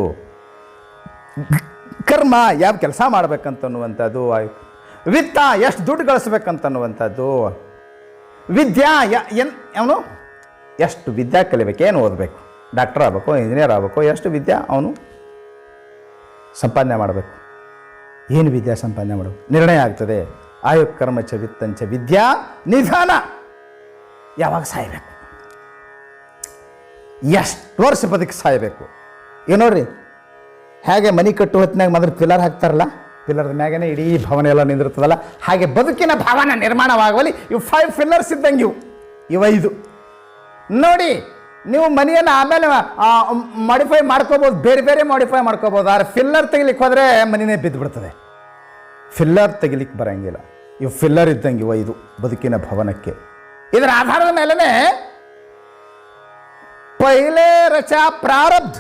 A: ಕರ್ಮ ಯಾವ ಕೆಲಸ ಮಾಡ್ಬೇಕಂತನ್ನುವಂಥದ್ದು, ಆಯು ವಿತ್ತ ಎಷ್ಟು ದುಡ್ಡು ಗಳಿಸ್ಬೇಕಂತನ್ನುವಂಥದ್ದು, ವಿದ್ಯಾ ಅವನು ಎಷ್ಟು ವಿದ್ಯಾ ಕಲಿಬೇಕು, ಏನು ಓದಬೇಕು, ಡಾಕ್ಟರ್ ಆಗಬೇಕು, ಇಂಜಿನಿಯರ್ ಆಗಬೇಕು, ಎಷ್ಟು ವಿದ್ಯಾ ಅವನು ಸಂಪಾದನೆ ಮಾಡಬೇಕು, ಏನು ವಿದ್ಯಾ ಸಂಪಾದನೆ ಮಾಡಬೇಕು ನಿರ್ಣಯ ಆಗ್ತದೆ. ಆಯು ಕರ್ಮಚ ವಿತ್ತಂಚ ವಿದ್ಯಾ ನಿಧಾನ, ಯಾವಾಗ ಸಾಯಬೇಕು, ಎಷ್ಟು ವರ್ಷ ಬದುಕಿ ಸಾಯಬೇಕು. ಈಗ ನೋಡ್ರಿ, ಹೇಗೆ ಮನೆ ಕಟ್ಟುವ ಹೊತ್ತಿನಾಗ ಮೊದಲು ಪಿಲ್ಲರ್ ಹಾಕ್ತಾರಲ್ಲ, ಪಿಲ್ಲರ್ದ ಮ್ಯಾಗೇ ಇಡೀ ಭವನ ಎಲ್ಲ ನಿಂದಿರ್ತದಲ್ಲ, ಹಾಗೆ ಬದುಕಿನ ಭವನ ನಿರ್ಮಾಣವಾಗುವಲ್ಲಿ ಇವು 5 ಪಿಲ್ಲರ್ಸ್ ಇದ್ದಂಗೆ ಇವು 5 ನೋಡಿ. ನೀವು ಮನೆಯನ್ನು ಆಮೇಲೆ ಮಾಡಿಫೈ ಮಾಡ್ಕೋಬೋದು, ಬೇರೆ ಬೇರೆ ಮಾಡಿಫೈ ಮಾಡ್ಕೋಬೋದು, ಆದರೆ ಫಿಲ್ಲರ್ ತೆಗಿಲಿಕ್ಕೆ ಹೋದರೆ ಮನೆಯೇ ಬಿದ್ದುಬಿಡ್ತದೆ. ಫಿಲ್ಲರ್ ತೆಗಿಲಿಕ್ಕೆ ಬರೋಂಗಿಲ್ಲ. ಇವು ಫಿಲ್ಲರ್ ಇದ್ದಂಗೆ ಇವು 5 ಬದುಕಿನ ಭವನಕ್ಕೆ. ಇದರ ಆಧಾರದ ಮೇಲೇ ಪೈಲೆ ರಚ ಪ್ರಾರಬ್ಧ,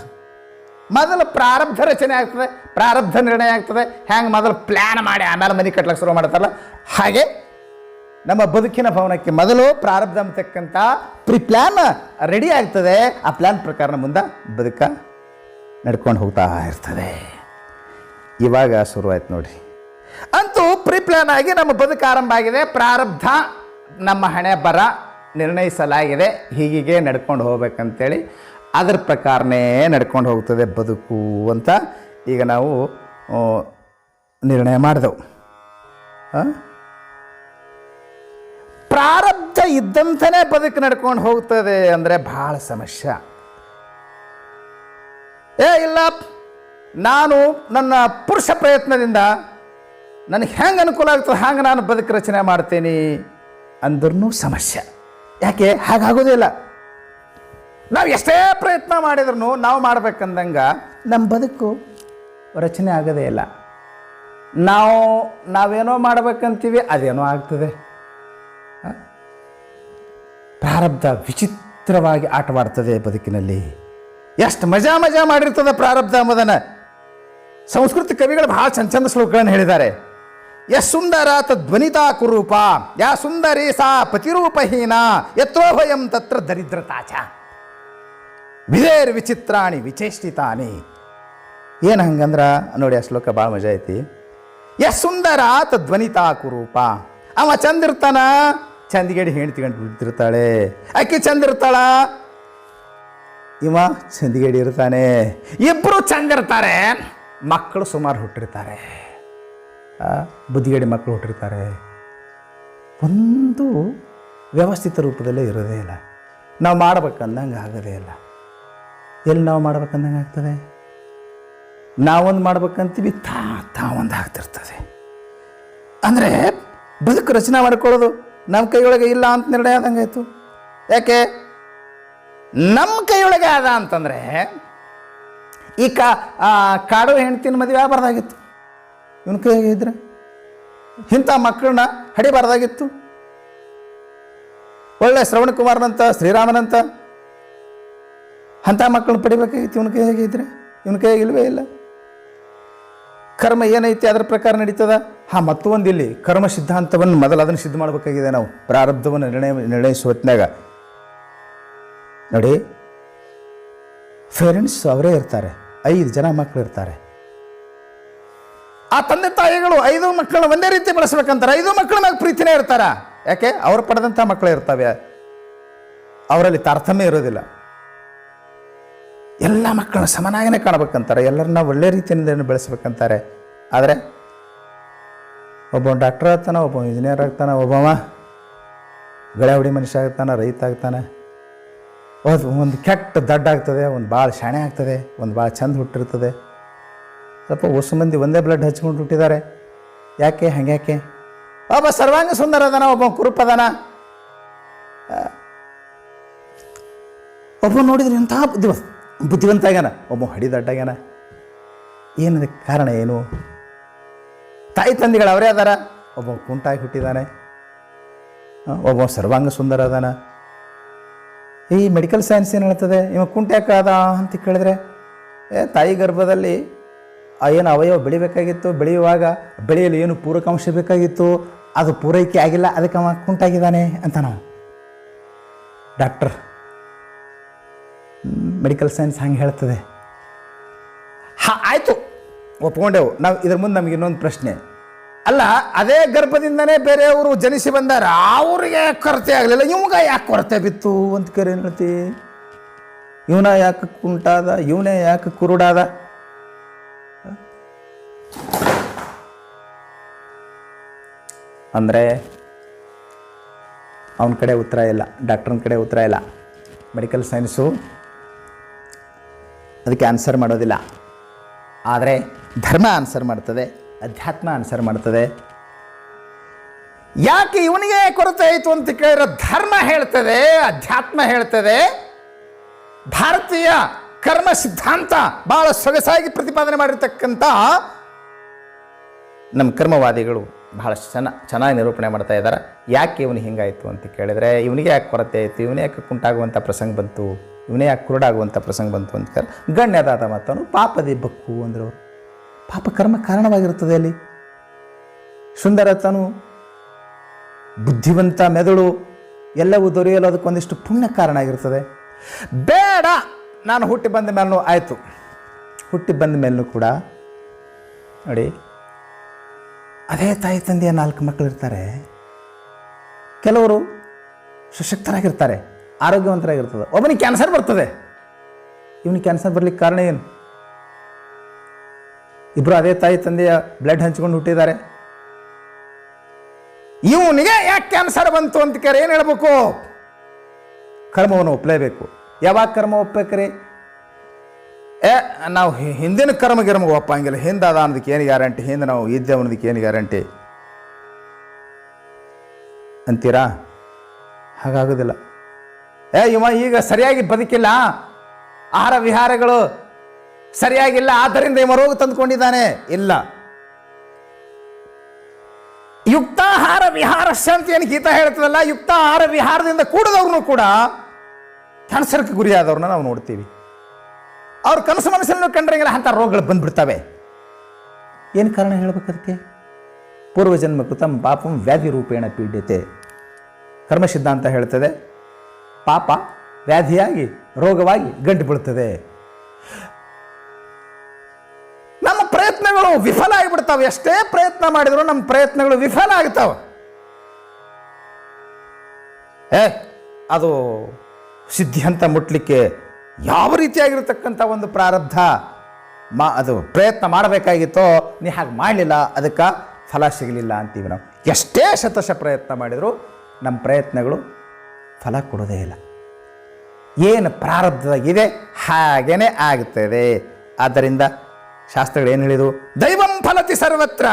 A: ಮೊದಲು ಪ್ರಾರಬ್ಧ ರಚನೆ ಆಗ್ತದೆ, ಪ್ರಾರಬ್ಧ ನಿರ್ಣಯ ಆಗ್ತದೆ. ಹ್ಯಾಂಗೆ ಮೊದಲು ಪ್ಲ್ಯಾನ್ ಮಾಡಿ ಆಮೇಲೆ ಮನೆ ಕಟ್ಲಿಕ್ಕೆ ಶುರು ಮಾಡ್ತಾರಲ್ಲ, ಹಾಗೆ ನಮ್ಮ ಬದುಕಿನ ಭವನಕ್ಕೆ ಮೊದಲು ಪ್ರಾರಬ್ಧ ಅಂತಕ್ಕಂಥ ಪ್ರೀ ಪ್ಲ್ಯಾನ್ ರೆಡಿ ಆಗ್ತದೆ. ಆ ಪ್ಲ್ಯಾನ್ ಪ್ರಕಾರ ಮುಂದೆ ಬದುಕ ನಡ್ಕೊಂಡು ಹೋಗ್ತಾ ಇರ್ತದೆ. ಇವಾಗ ಶುರುವಾಯ್ತು ನೋಡ್ರಿ. ಅಂತೂ ಪ್ರೀ ಪ್ಲ್ಯಾನ್ ಆಗಿ ನಮ್ಮ ಬದುಕು ಆರಂಭ ಆಗಿದೆ. ಪ್ರಾರಬ್ಧ ನಮ್ಮ ಹಣೆ ಬರ ನಿರ್ಣಯಿಸಲಾಗಿದೆ, ಹೀಗೆ ನಡ್ಕೊಂಡು ಹೋಗ್ಬೇಕಂತೇಳಿ ಅದರ ಪ್ರಕಾರನೇ ನಡ್ಕೊಂಡು ಹೋಗ್ತದೆ ಬದುಕು ಅಂತ ಈಗ ನಾವು ನಿರ್ಣಯ ಮಾಡಿದೆವು. ಪ್ರಾರಬ್ಧ ಇದ್ದಂತನೇ ಬದುಕು ನಡ್ಕೊಂಡು ಹೋಗ್ತದೆ ಅಂದರೆ ಭಾಳ ಸಮಸ್ಯೆ. ಇಲ್ಲ, ನಾನು ನನ್ನ ಪುರುಷ ಪ್ರಯತ್ನದಿಂದ ನನಗೆ ಹೆಂಗೆ ಅನುಕೂಲ ಆಗ್ತದೆ ಹಂಗೆ ನಾನು ಬದುಕು ರಚನೆ ಮಾಡ್ತೀನಿ ಅಂದ್ರೂ ಸಮಸ್ಯೆ. ಯಾಕೆ ಹಾಗಾಗೋದಿಲ್ಲ. ನಾವು ಎಷ್ಟೇ ಪ್ರಯತ್ನ ಮಾಡಿದ್ರು ನಾವು ಮಾಡ್ಬೇಕಂದಂಗೆ ನಮ್ಮ ಬದುಕು ರಚನೆ ಆಗೋದೇ ಇಲ್ಲ. ನಾವೇನೋ ಮಾಡ್ಬೇಕಂತೀವಿ, ಅದೇನೋ ಆಗ್ತದೆ. ಪ್ರಾರಬ್ಧ ವಿಚಿತ್ರವಾಗಿ ಆಟವಾಡ್ತದೆ ಬದುಕಿನಲ್ಲಿ. ಎಷ್ಟು ಮಜಾ ಮಾಡಿರ್ತದೆ ಪ್ರಾರಬ್ಧ ಎಂಬುದನ್ನು ಸಂಸ್ಕೃತ ಕವಿಗಳು ಬಹಳ ಚಂದ ಶ್ಲೋಕಗಳನ್ನು ಹೇಳಿದ್ದಾರೆ. ಸುಂದರ ತದ್ವನಿತಾ ಕುರೂಪ, ಯಾ ಸುಂದರಿ ಸಾ ಪತಿರೂಪಹೀನ, ಯತ್ರೋಭಯಂ ತತ್ರ ದರಿದ್ರತಾಚ, ವಿಧೇರ್ ವಿಚಿತ್ರಾಣಿ ವಿಚೇಷ್ಟಿತಾನಿ. ಏನು ಹಂಗಂದ್ರೆ ನೋಡಿ, ಆ ಶ್ಲೋಕ ಭಾಳ ಮಜಾ ಐತಿ. ಸುಂದರ ತದ್ವನಿತಾ ಕುರೂಪ, ಅವ ಚಂದ ಇರ್ತಾನ, ಚಂದಿಗೇಡಿ ಹೆಣ್ತಿಗಂಡು ಬಿಡ್ತಿರ್ತಾಳೆ. ಆಕೆ ಚಂದ ಇರ್ತಾಳ, ಇವ ಚಂದಿಗೇಡಿ ಇರ್ತಾನೆ. ಇಬ್ಬರು ಚಂದ ಇರ್ತಾರೆ, ಮಕ್ಕಳು ಸುಮಾರು ಹುಟ್ಟಿರ್ತಾರೆ, ಬುದ್ಧಿಗೇಡಿ ಮಕ್ಕಳು ಹುಟ್ಟಿರ್ತಾರೆ. ಒಂದು ವ್ಯವಸ್ಥಿತ ರೂಪದಲ್ಲೇ ಇರೋದೇ ಇಲ್ಲ. ನಾವು ಮಾಡ್ಬೇಕಂದಂಗೆ ಆಗೋದೇ ಇಲ್ಲ. ಎಲ್ಲಿ ನಾವು ಮಾಡ್ಬೇಕಂದಂಗೆ ಆಗ್ತದೆ? ನಾವೊಂದು ಮಾಡ್ಬೇಕಂತೀವಿ, ತಾವೊಂದು ಆಗ್ತಿರ್ತದೆ. ಅಂದರೆ ಬದುಕು ರಚನೆ ಮಾಡ್ಕೊಳ್ಳೋದು ನಮ್ಮ ಕೈಯೊಳಗೆ ಇಲ್ಲ ಅಂತ ನಿರ್ಣಯ ಆದಂಗೆ ಆಯಿತು. ಯಾಕೆ ನಮ್ಮ ಕೈಯೊಳಗೆ ಆದ ಅಂತಂದರೆ ಈ ಕಾಡು ಹೆಂಡ್ತಿನ ಮದುವೆ ಆಗಬಾರ್ದಾಗಿತ್ತು. ಇವನ ಕೈಯಾಗೆ ಇದ್ರೆ ಇಂಥ ಮಕ್ಕಳನ್ನ ಹಡಿಬಾರ್ದಾಗಿತ್ತು. ಒಳ್ಳೆ ಶ್ರವಣಕುಮಾರನಂತ, ಶ್ರೀರಾಮನಂತ ಅಂಥ ಮಕ್ಕಳನ್ನ ಪಡಿಬೇಕಾಗಿತ್ತು. ಇವನ ಕೈ ಹೇಗಿದ್ರೆ ಇವನ ಕೈಯಾಗಿ ಇಲ್ಲವೇ ಇಲ್ಲ. ಕರ್ಮ ಏನೈತಿ ಅದರ ಪ್ರಕಾರ ನಡೀತದ. ಮತ್ತೊಂದು ಇಲ್ಲಿ ಕರ್ಮ ಸಿದ್ಧಾಂತವನ್ನು ಮೊದಲು ಅದನ್ನು ಸಿದ್ಧ ಮಾಡಬೇಕಾಗಿದೆ. ನಾವು ಪ್ರಾರಬ್ಧವನ್ನು ನಿರ್ಣಯಿಸುವ ಹೊತ್ನಾಗ ನೋಡಿ, ಪೇರೆಂಟ್ಸ್ ಅವರೇ ಇರ್ತಾರೆ, 5 ಜನ ಮಕ್ಕಳು ಇರ್ತಾರೆ. ಆ ತಂದೆ ತಾಯಿಗಳು 5 ಮಕ್ಕಳನ್ನ ಒಂದೇ ರೀತಿ ಬೆಳೆಸ್ಬೇಕಂತಾರೆ. 5 ಮಕ್ಕಳ ಮ್ಯಾಗ ಪ್ರೀತಿನೇ ಇರ್ತಾರ. ಯಾಕೆ? ಅವ್ರು ಪಡೆದಂಥ ಮಕ್ಕಳು ಇರ್ತವೆ, ಅವರಲ್ಲಿ ತಾರತಮ್ಯ ಇರೋದಿಲ್ಲ. ಎಲ್ಲ ಮಕ್ಕಳನ್ನ ಸಮನಾಗಿನೇ ಕಾಣಬೇಕಂತಾರೆ, ಎಲ್ಲರನ್ನ ಒಳ್ಳೆ ರೀತಿಯಿಂದ ಬೆಳೆಸ್ಬೇಕಂತಾರೆ. ಆದರೆ ಒಬ್ಬ ಡಾಕ್ಟರ್ ಆಗ್ತಾನೆ, ಒಬ್ಬ ಇಂಜಿನಿಯರ್ ಆಗ್ತಾನೆ, ಒಬ್ಬವ ಗಳೆ ಹೊಡಿ ಮನುಷ್ಯ ಆಗ್ತಾನೆ, ರೈತ ಆಗ್ತಾನೆ. ಒಂದು ಕೆಟ್ಟ ದಡ್ಡ ಆಗ್ತದೆ, ಒಂದು ಭಾಳ ಶಾಣೆ ಆಗ್ತದೆ, ಒಂದು ಭಾಳ ಚಂದ ಹುಟ್ಟಿರ್ತದೆ. ಸ್ವಲ್ಪ ಹೊಸ ಮಂದಿ ಒಂದೇ ಬ್ಲಡ್ ಹಚ್ಕೊಂಡು ಹುಟ್ಟಿದ್ದಾರೆ. ಯಾಕೆ? ಹಂಗ್ಯಾಕೆ? ಒಬ್ಬ ಸರ್ವಾಂಗ ಸುಂದರ ಅದಾನ, ಒಬ್ಬ ಕುರುಪ್ ಅದಾನ, ಒಬ್ಬ ನೋಡಿದ್ರೆ ಎಂಥ ಬುದ್ಧಿವಂತ ಆಗ್ಯಾನ, ಒಬ್ಬ ಹಡಿದಡ್ಡಾಗ್ಯಾನ. ಏನದಕ್ಕೆ ಕಾರಣ ಏನು? ತಾಯಿ ತಂದೆಗಳು ಅವರೇ ಅದಾರ. ಒಬ್ಬ ಕುಂಟಾಗಿ ಹುಟ್ಟಿದ್ದಾನೆ, ಒಬ್ಬ ಸರ್ವಾಂಗ ಸುಂದರ ಅದಾನ. ಈ ಮೆಡಿಕಲ್ ಸೈನ್ಸ್ ಏನು ಹೇಳ್ತದೆ, ಇವ ಕುಂಟ್ಯಾಕ ಅದ ಅಂತ ಕೇಳಿದ್ರೆ, ತಾಯಿ ಗರ್ಭದಲ್ಲಿ ಏನು ಅವಯವ ಬೆಳಿಬೇಕಾಗಿತ್ತು, ಬೆಳೆಯುವಾಗ ಬೆಳೆಯಲು ಏನು ಪೂರಕಾಂಶ ಬೇಕಾಗಿತ್ತು, ಅದು ಪೂರೈಕೆ ಆಗಿಲ್ಲ, ಅದಕ್ಕೆ ಅವ ಕುಂಟಾಗಿದ್ದಾನೆ ಅಂತ ನಾವು ಡಾಕ್ಟರ್ ಮೆಡಿಕಲ್ ಸೈನ್ಸ್ ಹಂಗೆ ಹೇಳ್ತದೆ. ಆಯಿತು, ಒಪ್ಕೊಂಡೆವು ನಾವು. ಇದ್ರ ಮುಂದೆ ನಮಗೆ ಇನ್ನೊಂದು ಪ್ರಶ್ನೆ, ಅಲ್ಲ ಅದೇ ಗರ್ಭದಿಂದನೇ ಬೇರೆಯವರು ಜನಿಸಿ ಬಂದಾರ, ಅವ್ರಿಗೆ ಕೊರತೆ ಆಗಲಿಲ್ಲ, ಇವಾಗ ಯಾಕೆ ಕೊರತೆ ಬಿತ್ತು ಅಂತ ಕರೆ ಏನು ಹೇಳ್ತಿ? ಇವನ ಯಾಕೆ ಕುಂಟಾದ, ಇವನೇ ಯಾಕೆ ಕುರುಡಾದ? ಅಂದರೆ ಅವನ ಕಡೆ ಉತ್ತರ ಇಲ್ಲ, ಡಾಕ್ಟ್ರನ ಕಡೆ ಉತ್ತರ ಇಲ್ಲ. ಮೆಡಿಕಲ್ ಸೈನ್ಸು ಅದಕ್ಕೆ ಆನ್ಸರ್ ಮಾಡೋದಿಲ್ಲ. ಆದರೆ ಧರ್ಮ ಆನ್ಸರ್ ಮಾಡ್ತದೆ, ಅಧ್ಯಾತ್ಮ ಆನ್ಸರ್ ಮಾಡ್ತದೆ. ಯಾಕೆ ಇವನಿಗೆ ಕೊರತೆ ಆಯಿತು ಅಂತ ಕೇಳಿದ್ರೆ ಧರ್ಮ ಹೇಳ್ತದೆ, ಅಧ್ಯಾತ್ಮ ಹೇಳ್ತದೆ. ಭಾರತೀಯ ಕರ್ಮ ಸಿದ್ಧಾಂತ ಭಾಳ ಸೊಗಸಾಗಿ ಪ್ರತಿಪಾದನೆ ಮಾಡಿರ್ತಕ್ಕಂಥ ನಮ್ಮ ಕರ್ಮವಾದಿಗಳು ಬಹಳ ಚೆನ್ನಾಗಿ ನಿರೂಪಣೆ ಮಾಡ್ತಾ ಇದ್ದಾರೆ. ಯಾಕೆ ಇವನಿಗೆ ಹಿಂಗಾಯಿತು ಅಂತ ಕೇಳಿದರೆ, ಇವನಿಗೆ ಯಾಕೆ ಕೊರತೆ ಆಯಿತು, ಇವನೇ ಯಾಕೆ ಕುಂಟಾಗುವಂಥ ಪ್ರಸಂಗ ಬಂತು, ಇವನೇ ಯಾಕೆ ಕುರುಡಾಗುವಂಥ ಪ್ರಸಂಗ ಬಂತು ಅಂತ ಕೇಳಿ ಗಣ್ಯದಾದ ಮಾತನು ಪಾಪದಿ ಬಕ್ಕು ಅಂದರು. ಪಾಪ ಕರ್ಮ ಕಾರಣವಾಗಿರುತ್ತದೆ. ಅಲ್ಲಿ ಸುಂದರತನು, ಬುದ್ಧಿವಂತ ಮೆದುಳು ಎಲ್ಲವೂ ದೊರೆಯಲು ಅದಕ್ಕೊಂದಿಷ್ಟು ಪುಣ್ಯ ಕಾರಣ ಆಗಿರ್ತದೆ. ಬೇಡ, ನಾನು ಹುಟ್ಟಿ ಬಂದ ಮೇಲೂ ಆಯಿತು, ಹುಟ್ಟಿ ಬಂದ ಮೇಲೂ ಕೂಡ ನೋಡಿ, ಅದೇ ತಾಯಿ ತಂದೆಯ 4 ಮಕ್ಕಳು ಇರ್ತಾರೆ. ಕೆಲವರು ಸುಶಕ್ತರಾಗಿರ್ತಾರೆ, ಆರೋಗ್ಯವಂತರಾಗಿರ್ತದೆ. ಒಬ್ಬನಿಗೆ ಕ್ಯಾನ್ಸರ್ ಬರ್ತದೆ. ಇವನಿಗೆ ಕ್ಯಾನ್ಸರ್ ಬರ್ಲಿಕ್ಕೆ ಕಾರಣ ಏನು? ಇಬ್ಬರು ಅದೇ ತಾಯಿ ತಂದೆಯ ಬ್ಲಡ್ ಹಂಚ್ಕೊಂಡು ಹುಟ್ಟಿದ್ದಾರೆ. ಇವನಿಗೆ ಯಾಕೆ ಕ್ಯಾನ್ಸರ್ ಬಂತು ಅಂತ ಕೇಳಿ ಏನು ಹೇಳ್ಬೇಕು? ಕರ್ಮವನ್ನು ಒಪ್ಪಲೇಬೇಕು. ಯಾವಾಗ ಕರ್ಮ ಒಪ್ಪಬೇಕ್ರಿ? ನಾವು ಹಿಂದಿನ ಕರ್ಮಗಿರ್ಮಗೆ ಒಪ್ಪಂಗಿಲ್ಲ. ಹಿಂದಾದ ಅನ್ನೋದಕ್ಕೆ ಏನು ಗ್ಯಾರಂಟಿ, ಹಿಂದೆ ನಾವು ಇದ್ದೇವೆ ಅನ್ನೋದಕ್ಕೆ ಏನು ಗ್ಯಾರಂಟಿ ಅಂತೀರಾ? ಹಾಗಾಗೋದಿಲ್ಲ. ಇವ ಈಗ ಸರಿಯಾಗಿ ಬದುಕಿಲ್ಲ, ಆಹಾರ ವಿಹಾರಗಳು ಸರಿಯಾಗಿಲ್ಲ, ಆದ್ದರಿಂದ ಇವ ರೋಗ ತಂದುಕೊಂಡಿದ್ದಾನೆ. ಇಲ್ಲ, ಯುಕ್ತಾಹಾರ ವಿಹಾರಸ್ಯ ಅಂತ ಏನು ಗೀತಾ ಹೇಳ್ತದಲ್ಲ, ಯುಕ್ತಾಹಾರ ವಿಹಾರದಿಂದ ಕೂಡದವ್ರನ್ನೂ ಕೂಡ ಕ್ಯಾನ್ಸರ್ಗೆ ಗುರಿಯಾದವ್ರನ್ನ ನಾವು ನೋಡ್ತೀವಿ. ಅವ್ರ ಕನಸು ಮನಸ್ಸನ್ನು ಕಂಡ್ರಂಗಿಲ್ಲ ಅಂಥ ರೋಗಗಳು ಬಂದ್ಬಿಡ್ತವೆ. ಏನು ಕಾರಣ ಹೇಳ್ಬೇಕು ಅದಕ್ಕೆ? ಪೂರ್ವಜನ್ಮ ಕೃತಂ ಪಾಪಂ ವ್ಯಾಧಿ ರೂಪೇಣ ಪೀಡ್ಯತೆ. ಕರ್ಮ ಸಿದ್ಧಾಂತ ಹೇಳ್ತದೆ, ಪಾಪ ವ್ಯಾಧಿಯಾಗಿ ರೋಗವಾಗಿ ಗಂಟು ಬೀಳ್ತದೆ. ನಮ್ಮ ಪ್ರಯತ್ನಗಳು ವಿಫಲ ಆಗಿಬಿಡ್ತಾವೆ. ಎಷ್ಟೇ ಪ್ರಯತ್ನ ಮಾಡಿದ್ರು ನಮ್ಮ ಪ್ರಯತ್ನಗಳು ವಿಫಲ ಆಗ್ತಾವೆ. ಅದು ಸಿದ್ಧಿ ಅಂತ ಮುಟ್ಲಿಕ್ಕೆ ಯಾವ ರೀತಿಯಾಗಿರ್ತಕ್ಕಂಥ ಒಂದು ಪ್ರಾರಬ್ಧ ಅದು ಪ್ರಯತ್ನ ಮಾಡಬೇಕಾಗಿತ್ತೋ ನೀ ಹಾಗೆ ಮಾಡಲಿಲ್ಲ, ಅದಕ್ಕೆ ಫಲ ಸಿಗಲಿಲ್ಲ ಅಂತೀವಿ ನಾವು. ಎಷ್ಟೇ ಶತಶ ಪ್ರಯತ್ನ ಮಾಡಿದರೂ ನಮ್ಮ ಪ್ರಯತ್ನಗಳು ಫಲ ಕೊಡೋದೇ ಇಲ್ಲ. ಏನು ಪ್ರಾರಬ್ಧದಾಗಿದೆ ಹಾಗೇನೆ ಆಗುತ್ತದೆ. ಆದ್ದರಿಂದ ಶಾಸ್ತ್ರಗಳು ಏನು ಹೇಳಿದವು? ದೈವಂ ಫಲತಿ ಸರ್ವತ್ರ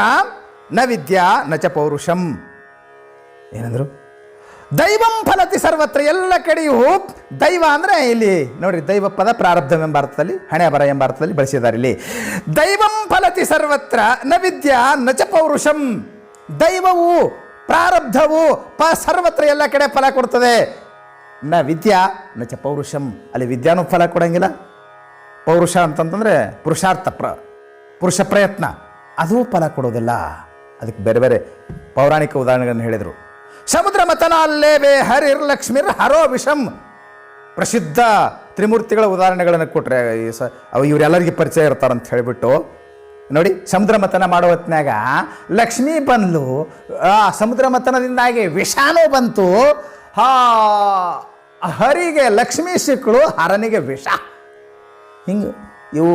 A: ನ ವಿದ್ಯಾ ನ ಚ ಪೌರುಷಂ. ಏನಂದ್ರು? ದೈವಂ ಫಲತಿ ಸರ್ವತ್ರ, ಎಲ್ಲ ಕಡೆಯೂ ದೈವ ಅಂದರೆ ಇಲ್ಲಿ ನೋಡ್ರಿ, ದೈವ ಪದ ಪ್ರಾರಬ್ಧಂ ಎಂಬ ಅರ್ಥದಲ್ಲಿ, ಹಣೆ ಬರ ಎಂಬ ಅರ್ಥದಲ್ಲಿ ಬಳಸಿದ್ದಾರೆ. ಇಲ್ಲಿ ದೈವಂ ಫಲತಿ ಸರ್ವತ್ರ ನ ವಿದ್ಯಾ ನ ಚ ಪೌರುಷಂ. ದೈವವು ಪ್ರಾರಬ್ಧವು ಸರ್ವತ್ರ ಎಲ್ಲ ಕಡೆ ಫಲ ಕೊಡ್ತದೆ. ನ ವಿದ್ಯಾ ನ ಚ ಪೌರುಷಂ, ಅಲ್ಲಿ ವಿದ್ಯಾನೂ ಫಲ ಕೊಡಂಗಿಲ್ಲ. ಪೌರುಷ ಅಂತಂತಂದರೆ ಪುರುಷಾರ್ಥ, ಪುರುಷ ಪ್ರಯತ್ನ, ಅದೂ ಫಲ ಕೊಡೋದಿಲ್ಲ. ಅದಕ್ಕೆ ಬೇರೆ ಬೇರೆ ಪೌರಾಣಿಕ ಉದಾಹರಣೆಗಳನ್ನು ಹೇಳಿದರು. ಸಮುದ್ರ ಮತನಾಲ್ಲೇವೆ ಹರಿರ್ ಲಕ್ಷ್ಮಿರ್ ಹರೋ ವಿಷಂ, ಪ್ರಸಿದ್ಧ ತ್ರಿಮೂರ್ತಿಗಳ ಉದಾಹರಣೆಗಳನ್ನು ಕೊಟ್ಟರೆ ಇವರೆಲ್ಲರಿಗೆ ಪರಿಚಯ ಇರ್ತಾರಂತ ಹೇಳಿಬಿಟ್ಟು ನೋಡಿ, ಸಮುದ್ರ ಮಥನ ಮಾಡೋ ಹೊತ್ನಾಗ ಲಕ್ಷ್ಮೀ ಬಂದ್ಲು, ಆ ಸಮುದ್ರ ಮಥನದಿಂದಾಗಿ ವಿಷಾನೂ ಬಂತು. ಹರಿಗೆ ಲಕ್ಷ್ಮೀ ಸಿಕ್ಕಳು, ಹರನಿಗೆ ವಿಷ. ಹಿಂಗೆ ಇವು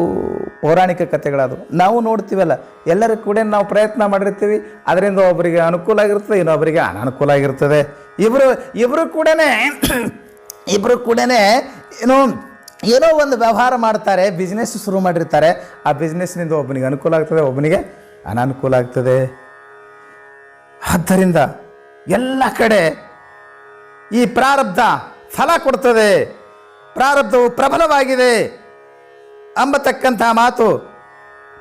A: ಪೌರಾಣಿಕ ಕಥೆಗಳದು. ನಾವು ನೋಡ್ತೀವಲ್ಲ, ಎಲ್ಲರೂ ಕೂಡ ನಾವು ಪ್ರಯತ್ನ ಮಾಡಿರ್ತೀವಿ, ಅದರಿಂದ ಒಬ್ಬರಿಗೆ ಅನುಕೂಲ ಆಗಿರ್ತದೆ, ಇನ್ನೊಬ್ಬರಿಗೆ ಅನಾನುಕೂಲ ಆಗಿರ್ತದೆ. ಇಬ್ಬರು ಕೂಡ ಏನೋ ಒಂದು ವ್ಯವಹಾರ ಮಾಡ್ತಾರೆ, ಬಿಸ್ನೆಸ್ ಶುರು ಮಾಡಿರ್ತಾರೆ. ಆ ಬಿಸ್ನೆಸ್ನಿಂದ ಒಬ್ಬನಿಗೆ ಅನುಕೂಲ ಆಗ್ತದೆ, ಒಬ್ಬನಿಗೆ ಅನಾನುಕೂಲ ಆಗ್ತದೆ. ಆದ್ದರಿಂದ ಎಲ್ಲ ಕಡೆ ಈ ಪ್ರಾರಬ್ಧ ಫಲ ಕೊಡ್ತದೆ, ಪ್ರಾರಬ್ಧವು ಪ್ರಬಲವಾಗಿದೆ ಅಂಬತಕ್ಕಂಥ ಮಾತು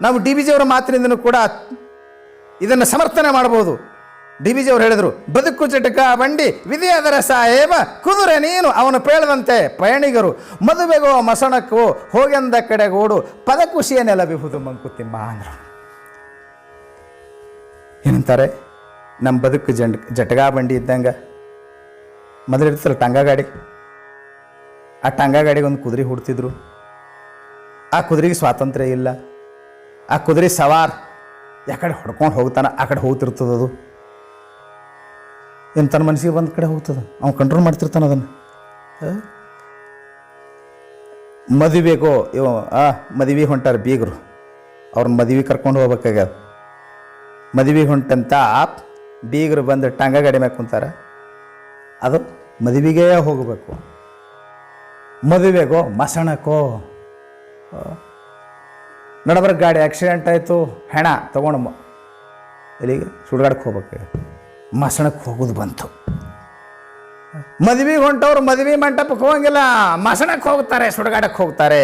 A: ನಾವು ಡಿ ವಿ ಜಿಯವರ ಮಾತಿನಿಂದನೂ ಕೂಡ ಇದನ್ನು ಸಮರ್ಥನೆ ಮಾಡ್ಬೋದು. ಡಿ ವಿ ಜಿಯವರು ಹೇಳಿದರು, ಬದುಕು ಚಟಕ ಬಂಡಿ ವಿಧಿಯಾದರ ಸಾಹೇಬ ಕುದುರೆ ನೀನು ಅವನು ಪೇಳದಂತೆ ಪಯಣಿಗರು ಮದುವೆಗೋ ಮಸಣಕ್ಕೋ ಹೋಗೆಂದ ಕಡೆಗೋಡು ಪದಕುಶಿಯ ನೆಲವಿಹುದು ಮಂಕುತಿಮ್ಮ ಅಂದರು. ಏನಂತಾರೆ, ನಮ್ಮ ಬದುಕು ಜಟಗಾ ಬಂಡಿ ಇದ್ದಂಗೆ. ಮೊದಲಿರ್ತಲ್ಲ ಟಂಗ ಗಾಡಿ, ಆ ಟಂಗ ಗಾಡಿಗೆ ಒಂದು ಕುದುರೆ ಹುಡ್ತಿದ್ರು. ಆ ಕುದುರೆಗೆ ಸ್ವಾತಂತ್ರ್ಯ ಇಲ್ಲ. ಆ ಕುದುರೆ ಸವಾರ್ ಯಾಕಡೆ ಹೊಡ್ಕೊಂಡು ಹೋಗ್ತಾನೆ, ಆ ಕಡೆ ಹೋಗ್ತಿರ್ತದದು. ಏನು ತನ್ನ ಮನಸ್ಸಿಗೆ ಬಂದ ಕಡೆ ಹೋಗ್ತದೆ, ಅವ್ನು ಕಂಟ್ರೋಲ್ ಮಾಡ್ತಿರ್ತಾನೆ ಅದನ್ನು. ಮದುವೆಗೋ ಮದುವೆ ಹೊಂಟಾರ ಬೀಗರು, ಅವ್ರನ್ನ ಮದುವೆ ಕರ್ಕೊಂಡು ಹೋಗ್ಬೇಕಾಗ್ಯದ. ಮದುವೆ ಹೊಂಟಂತ ಬೀಗರು ಬಂದು ಟಂಗ ಗಾಡಿ ಮ್ಯಾಗ ಕುಂತಾರ, ಅದು ಮದುವೆಗೇ ಹೋಗಬೇಕು. ಮದುವೆಗೋ ಮಸಣಕ್ಕೋ ನಡಬರ ಗಾಡಿ ಆಕ್ಸಿಡೆಂಟ್ ಆಯಿತು, ಹೆಣ ತೊಗೊಂಡು ಎಲ್ಲಿಗೆ ಸುಡ್ಗಾಡಕ್ಕೆ ಹೋಗ್ಬೇಕು, ಮಸಣಕ್ಕೆ ಹೋಗೋದು ಬಂತು. ಮದುವೆಗೆ ಹೊಂಟವ್ರು ಮದುವೆ ಮಂಟಪಕ್ಕೆ ಹೋಗಂಗಿಲ್ಲ, ಮಸಣಕ್ಕೆ ಹೋಗ್ತಾರೆ, ಸುಡ್ಗಾಡಕ್ಕೆ ಹೋಗ್ತಾರೆ.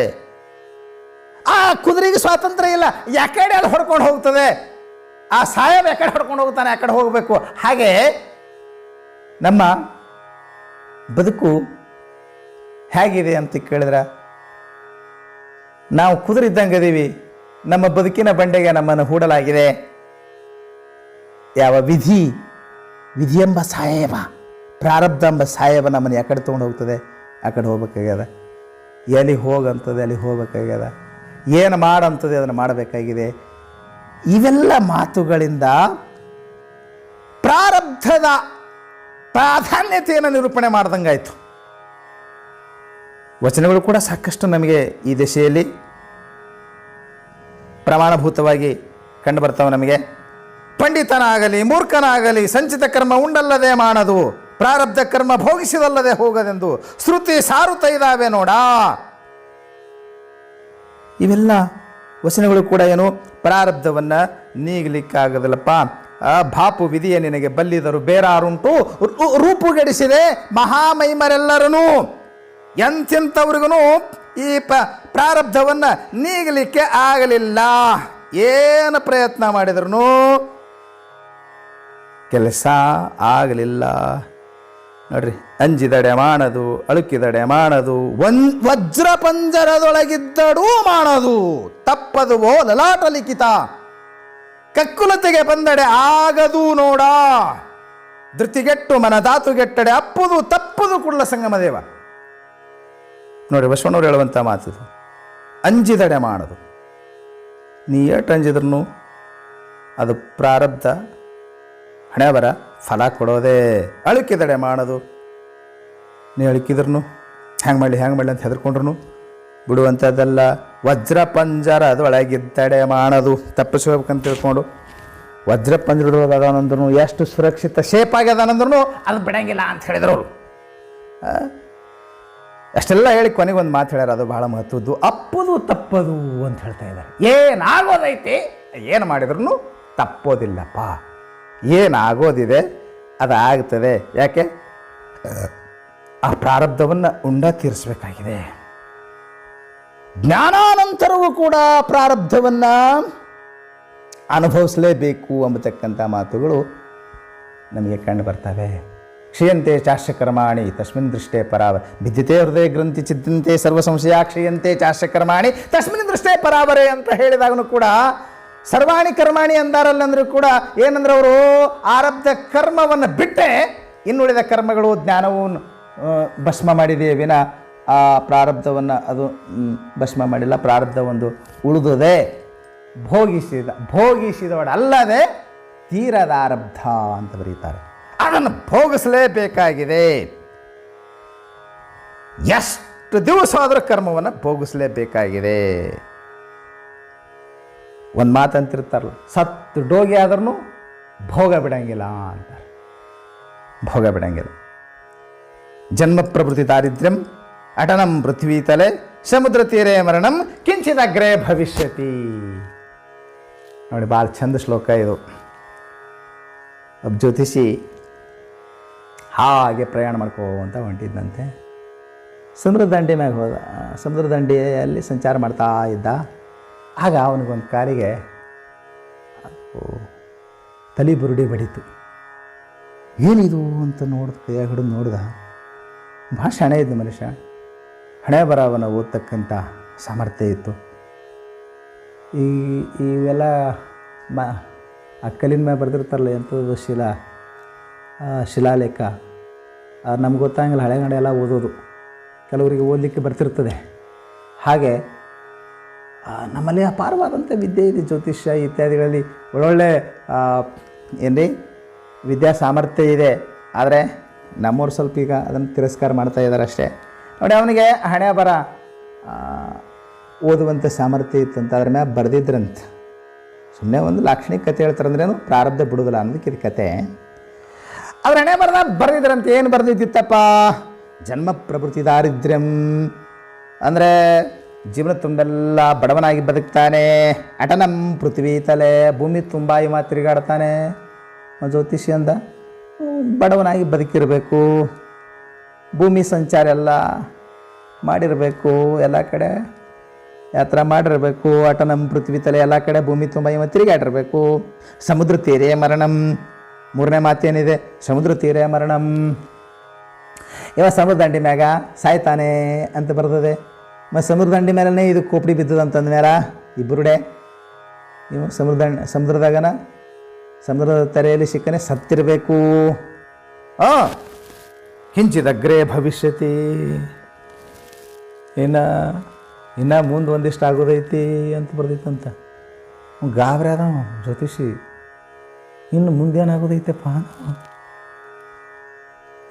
A: ಆ ಕುದುರೆಗೆ ಸ್ವಾತಂತ್ರ್ಯ ಇಲ್ಲ, ಯಾಕಡೆ ಅಲ್ಲಿ ಹೊಡ್ಕೊಂಡು ಹೋಗ್ತದೆ. ಆ ಸಾಹೇಬ್ ಯಾಕಡೆ ಹೊಡ್ಕೊಂಡು ಹೋಗ್ತಾನೆ, ಆ ಕಡೆ ಹೋಗಬೇಕು. ಹಾಗೆ ನಮ್ಮ ಬದುಕು ಹೇಗಿದೆ ಅಂತ ಕೇಳಿದ್ರೆ, ನಾವು ಕುದುರೆ ಇದ್ದಂಗೆ ಅದೀವಿ. ನಮ್ಮ ಬದುಕಿನ ಬಂಡೆಗೆ ನಮ್ಮನ್ನು ಹೂಡಲಾಗಿದೆ ಯಾವ ವಿಧಿ ಎಂಬ ಸಾಹೇಬ, ಪ್ರಾರಬ್ಧ ಎಂಬ ಸಾಹೇಬ ನಮ್ಮನ್ನು ಯಾಕಡೆ ತೊಗೊಂಡು ಹೋಗ್ತದೆ, ಆ ಕಡೆ ಹೋಗ್ಬೇಕಾಗ್ಯದ. ಎಲ್ಲಿ ಹೋಗಂತದೆ ಅಲ್ಲಿ ಹೋಗ್ಬೇಕಾಗ್ಯದ, ಏನು ಮಾಡಂತದೆ ಅದನ್ನು ಮಾಡಬೇಕಾಗಿದೆ. ಇವೆಲ್ಲ ಮಾತುಗಳಿಂದ ಪ್ರಾರಬ್ಧದ ಪ್ರಾಧಾನ್ಯತೆಯನ್ನು ನಿರೂಪಣೆ ಮಾಡ್ದಂಗಾಯಿತು. ವಚನಗಳು ಕೂಡ ಸಾಕಷ್ಟು ನಮಗೆ ಈ ದಿಶೆಯಲ್ಲಿ ಪ್ರಮಾಣಭೂತವಾಗಿ ಕಂಡು ಬರ್ತಾವೆ. ನಮಗೆ ಪಂಡಿತನಾಗಲಿ ಮೂರ್ಖನಾಗಲಿ ಸಂಚಿತ ಕರ್ಮ ಉಂಡಲ್ಲದೆ ಮಾಡದು, ಪ್ರಾರಬ್ಧ ಕರ್ಮ ಭೋಗಿಸಿದಲ್ಲದೆ ಹೋಗದೆಂದು ಶ್ರುತಿ ಸಾರುತ್ತೈದಾವೆ ನೋಡ. ಇವೆಲ್ಲ ವಚನಗಳು ಕೂಡ ಏನು, ಪ್ರಾರಬ್ಧವನ್ನು ನೀಗಲಿಕ್ಕಾಗದಲ್ಲಪ್ಪ. ಭಾಪು ವಿಧಿಯ ನಿನಗೆ ಬಲ್ಲಿದರು ಬೇರಾರುಂಟು, ರೂಪುಗೆಡಿಸಿದೆ ಮಹಾಮೈಮರೆಲ್ಲರನು. ಎಂಥವ್ರಿಗೂ ಈ ಪ್ರಾರಬ್ಧವನ್ನು ನೀಗಲಿಕ್ಕೆ ಆಗಲಿಲ್ಲ. ಏನು ಪ್ರಯತ್ನ ಮಾಡಿದ್ರು ಕೆಲಸ ಆಗಲಿಲ್ಲ. ನೋಡ್ರಿ, ಅಂಜಿದಡೆ ಮಾಡದು, ಅಳುಕಿದಡೆ ಮಾಡದು, ವಜ್ರ ಪಂಜರದೊಳಗಿದ್ದಡೂ ಮಾಡದು, ತಪ್ಪದುವೋ ಲಲಾಟ ಲಿಖಿತ, ಕಕ್ಕುಲತೆಗೆ ಬಂದಡೆ ಆಗದು ನೋಡ, ಧೃತಿಗೆಟ್ಟು ಮನ ಧಾತುಗೆಟ್ಟಡೆ ಅಪ್ಪುದು ತಪ್ಪುದು ಕುಳ್ಳ ಸಂಗಮದೇವ. ನೋಡಿ, ಬಸವಣ್ಣವ್ರು ಹೇಳುವಂಥ ಮಾತು, ಅಂಜಿದಡೆ ಮಾಡೋದು. ನೀ ಎಷ್ಟು ಅಂಜಿದ್ರು ಅದು ಪ್ರಾರಬ್ಧ ಹಣೆ ಬರ ಫಲ ಕೊಡೋದೇ. ಅಳುಕಿದಡೆ ಮಾಡೋದು, ನೀ ಅಳುಕಿದ್ರು ಹ್ಯಾಂಗೆ ಮಾಡಲಿ ಅಂತ ಹೆದರ್ಕೊಂಡ್ರು ಬಿಡುವಂಥದ್ದಲ್ಲ. ವಜ್ರ ಪಂಜರ ಅದೊಳಗಿದ್ದಡೆ ಮಾಡೋದು, ತಪ್ಪಿಸ್ಬೇಕಂತ ತಿಳ್ಕೊಂಡು ವಜ್ರ ಪಂಜರದೊಳಗೆ ಅದಾನಂದ್ರು, ಎಷ್ಟು ಸುರಕ್ಷಿತ ಶೇಪ್ ಆಗ್ಯದಾನಂದ್ರೂ ಅದು ಬಿಡಂಗಿಲ್ಲ ಅಂತ ಹೇಳಿದ್ರು ಅವರು. ಅಷ್ಟೆಲ್ಲ ಹೇಳಿ ಕೊನೆಗೊಂದು ಮಾತು ಹೇಳ್ಯಾರ, ಅದು ಬಹಳ ಮಹತ್ವದ್ದು. ಅಪ್ಪದು ತಪ್ಪದು ಅಂತ ಹೇಳ್ತಾ ಇದ್ದಾರೆ. ಏನಾಗೋದೈತಿ, ಏನು ಮಾಡಿದ್ರು ತಪ್ಪೋದಿಲ್ಲಪ್ಪ. ಏನಾಗೋದಿದೆ ಅದು ಆಗ್ತದೆ. ಯಾಕೆ, ಆ ಪ್ರಾರಬ್ಧವನ್ನು ಉಂಡ ತೀರಿಸಬೇಕಾಗಿದೆ. ಜ್ಞಾನಾನಂತರವೂ ಕೂಡ ಪ್ರಾರಬ್ಧವನ್ನು ಅನುಭವಿಸಲೇಬೇಕು ಎಂಬತಕ್ಕಂಥ ಮಾತುಗಳು ನಮಗೆ ಕಂಡು ಬರ್ತವೆ. ಕ್ಷೀಯಂತೆ ಚಾಶ್ಯ ಕರ್ಮಾಣಿ ತಸ್ಮಿನ್ ದೃಷ್ಟೇ ಪರಾವರ ಭಿದ್ಯತೆ ಹೃದಯ ಗ್ರಂಥಿ ಚಿದ್ದಂತೆ ಸರ್ವ ಸಂಶಯ ಕ್ಷೀಯಂತೆ ಚಾಶ್ಯ ಕರ್ಮಾಣಿ ತಸ್ಮಿನ್ ದೃಷ್ಟೇ ಪರಾವರೆ ಅಂತ ಹೇಳಿದಾಗಲೂ ಕೂಡ ಸರ್ವಾಣಿ ಕರ್ಮಾಣಿ ಅಂದಾರಲ್ಲಂದ್ರೂ ಕೂಡ ಏನಂದ್ರೆ ಅವರು ಆರಬ್ಧ ಕರ್ಮವನ್ನು ಬಿಟ್ಟೆ ಇನ್ನುಳಿದ ಕರ್ಮಗಳು ಜ್ಞಾನವು ಭಸ್ಮ ಮಾಡಿದೆಯೇ ವಿನ ಆ ಪ್ರಾರಬ್ಧವನ್ನು ಅದು ಭಸ್ಮ ಮಾಡಿಲ್ಲ. ಪ್ರಾರಬ್ಧ ಒಂದು ಉಳಿದುದೇ ಭೋಗಿಸಿದವಡಲ್ಲದೆ ತೀರದ ಆರಬ್ಧ ಅಂತ ಬರೀತಾರೆ. ಅದನ್ನು ಭೋಗಿಸಲೇಬೇಕಾಗಿದೆ. ಎಷ್ಟು ದಿವಸ ಆದರೂ ಕರ್ಮವನ್ನು ಭೋಗಿಸಲೇಬೇಕಾಗಿದೆ. ಒಂದು ಮಾತಂತಿರ್ತಾರಲ್ಲ, ಸತ್ತು ಡೋಗಿ ಆದ್ರೂ ಭೋಗ ಬಿಡಂಗಿಲ್ಲ ಅಂತಾರೆ. ಭೋಗ ಬಿಡಂಗಿಲ್ಲ. ಜನ್ಮ ಪ್ರಭೃತಿ ದಾರಿದ್ರ್ಯಂ ಅಟನಂ ಪೃಥ್ವೀತಲೆ ಸಮುದ್ರ ತೀರೆ ಮರಣಂ ಕಿಂಚಿದಗ್ರೇ ಭವಿಷ್ಯತಿ. ನೋಡಿ, ಭಾಳ ಚಂದ ಶ್ಲೋಕ ಇದು. ಒಬ್ಬ ಜ್ಯೋತಿಷಿ ಹಾಗೆ ಪ್ರಯಾಣ ಮಾಡ್ಕೋಂತ ಹೊಂಟಿದ್ದಂತೆ. ಸಮುದ್ರ ದಂಡೆ ಮ್ಯಾಗ ಹೋದ. ಸಮುದ್ರ ದಂಡೆಯಲ್ಲಿ ಸಂಚಾರ ಮಾಡ್ತಾ ಇದ್ದ. ಆಗ ಅವನಿಗೊಂದು ಕಾಲಿಗೆ ತಲೆ ಬುರುಡಿ ಬಡಿತು. ಏನಿದು ಅಂತ ಕೈಯಾಗ ಹಿಡಿದು ನೋಡ್ದ. ಭಾಳ ಶಾಣೆ ಇದ್ದ ಮನುಷ್ಯ. ಹಣೆ ಬರಹವನ್ನು ಓದ್ತಕ್ಕಂಥ ಸಾಮರ್ಥ್ಯ ಇತ್ತು. ಇವೆಲ್ಲ ಕಲ್ಲಿನ ಮೇಲೆ ಬರೆದಿರ್ತಾರಲ್ಲ, ಎಂಥದ್ದು ಶಿಲಾಲೇಖ, ನಮ್ಗೆ ಗೊತ್ತಾಗಿಲ್ಲ. ಹಳೆಗಡೆ ಎಲ್ಲ ಓದೋದು, ಕೆಲವರಿಗೆ ಓದಲಿಕ್ಕೆ ಬರ್ತಿರ್ತದೆ. ಹಾಗೆ ನಮ್ಮಲ್ಲಿ ಅಪಾರವಾದಂಥ ವಿದ್ಯೆ ಇದೆ. ಜ್ಯೋತಿಷ್ಯ ಇತ್ಯಾದಿಗಳಲ್ಲಿ ಒಳ್ಳೊಳ್ಳೆ ಏನ್ರಿ ವಿದ್ಯಾ ಸಾಮರ್ಥ್ಯ ಇದೆ. ಆದರೆ ನಮ್ಮವ್ರು ಸ್ವಲ್ಪ ಈಗ ಅದನ್ನು ತಿರಸ್ಕಾರ ಮಾಡ್ತಾ ಇದ್ದಾರೆ ಅಷ್ಟೇ. ನೋಡಿ, ಅವನಿಗೆ ಹಣೆ ಬರ ಓದುವಂಥ ಸಾಮರ್ಥ್ಯ ಇತ್ತಂತ ಅದ್ರ ಮ್ಯಾಗ ಬರೆದಿದ್ರಂತ. ಸುಮ್ಮನೆ ಒಂದು ಲಾಕ್ಷಣಿಕ ಕತೆ ಹೇಳ್ತಾರಂದ್ರೇನು, ಪ್ರಾರಬ್ಧ ಬಿಡುವುದಿಲ್ಲ ಅನ್ನೋದಕ್ಕೆ ಇದು ಕತೆ. ಅವ್ರ ಹಣೆ ಬರೆದ ಬರೆದಿದ್ರಂತ. ಏನು ಬರೆದಿದ್ದಿತ್ತಪ್ಪ? ಜನ್ಮ ಪ್ರಭೃತಿ ದಾರಿದ್ರ್ಯಂ, ಅಂದರೆ ಜೀವನ ತುಂಬೆಲ್ಲ ಬಡವನಾಗಿ ಬದುಕ್ತಾನೆ. ಅಟನಂ ಪೃಥ್ವಿ ತಲೆ, ಭೂಮಿ ತುಂಬ ಇವ ತಿರುಗಾಡ್ತಾನೆ. ಜ್ಯೋತಿಷಿ ಅಂದ ಬಡವನಾಗಿ ಬದುಕಿರಬೇಕು, ಭೂಮಿ ಸಂಚಾರ ಎಲ್ಲ ಮಾಡಿರಬೇಕು, ಎಲ್ಲ ಕಡೆ ಯಾತ್ರಾ ಮಾಡಿರಬೇಕು. ಅಟನಂ ಪೃಥ್ವಿ ತಲೆ, ಎಲ್ಲ ಕಡೆ ಭೂಮಿ ತುಂಬ ಇವ ತಿರುಗಾಡಿರಬೇಕು. ಸಮುದ್ರ ತೀರೆ ಮರಣಂ, ಮೂರನೇ ಮಾತೇನಿದೆ, ಸಮುದ್ರ ತೀರೆ ಮರಣಂ. ಇವ ಸಮುದ್ರ ದಂಡಿ ಮ್ಯಾಗ ಸಾಯ್ತಾನೆ ಅಂತ ಬರ್ತದೆ. ಮತ್ತು ಸಮುದ್ರ ದಂಡಿ ಮೇಲೇ ಇದು ಕೋಪಡಿ ಬಿದ್ದದಂತಂದ ಮೇಲೆ ಈ ಬುರುಡೆ ಇವು ಸಮುದ್ರದಾಗನ ಸಮುದ್ರದ ತೆರೆಯಲ್ಲಿ ಸಿಕ್ಕನೆ ಸತ್ತಿರಬೇಕು. ಕಿಂಚಿದಗ್ರೇ ಭವಿಷ್ಯತಿ, ಇನ್ನು ಮುಂದೆ ಒಂದಿಷ್ಟು ಆಗೋದೈತಿ ಅಂತ ಬರ್ದೈತಂತ. ಗಾಬರಿ ಅದ ಜ್ಯೋತಿಷಿ. ಇನ್ನು ಮುಂದೇನಾಗೋದೈತಪ್ಪ,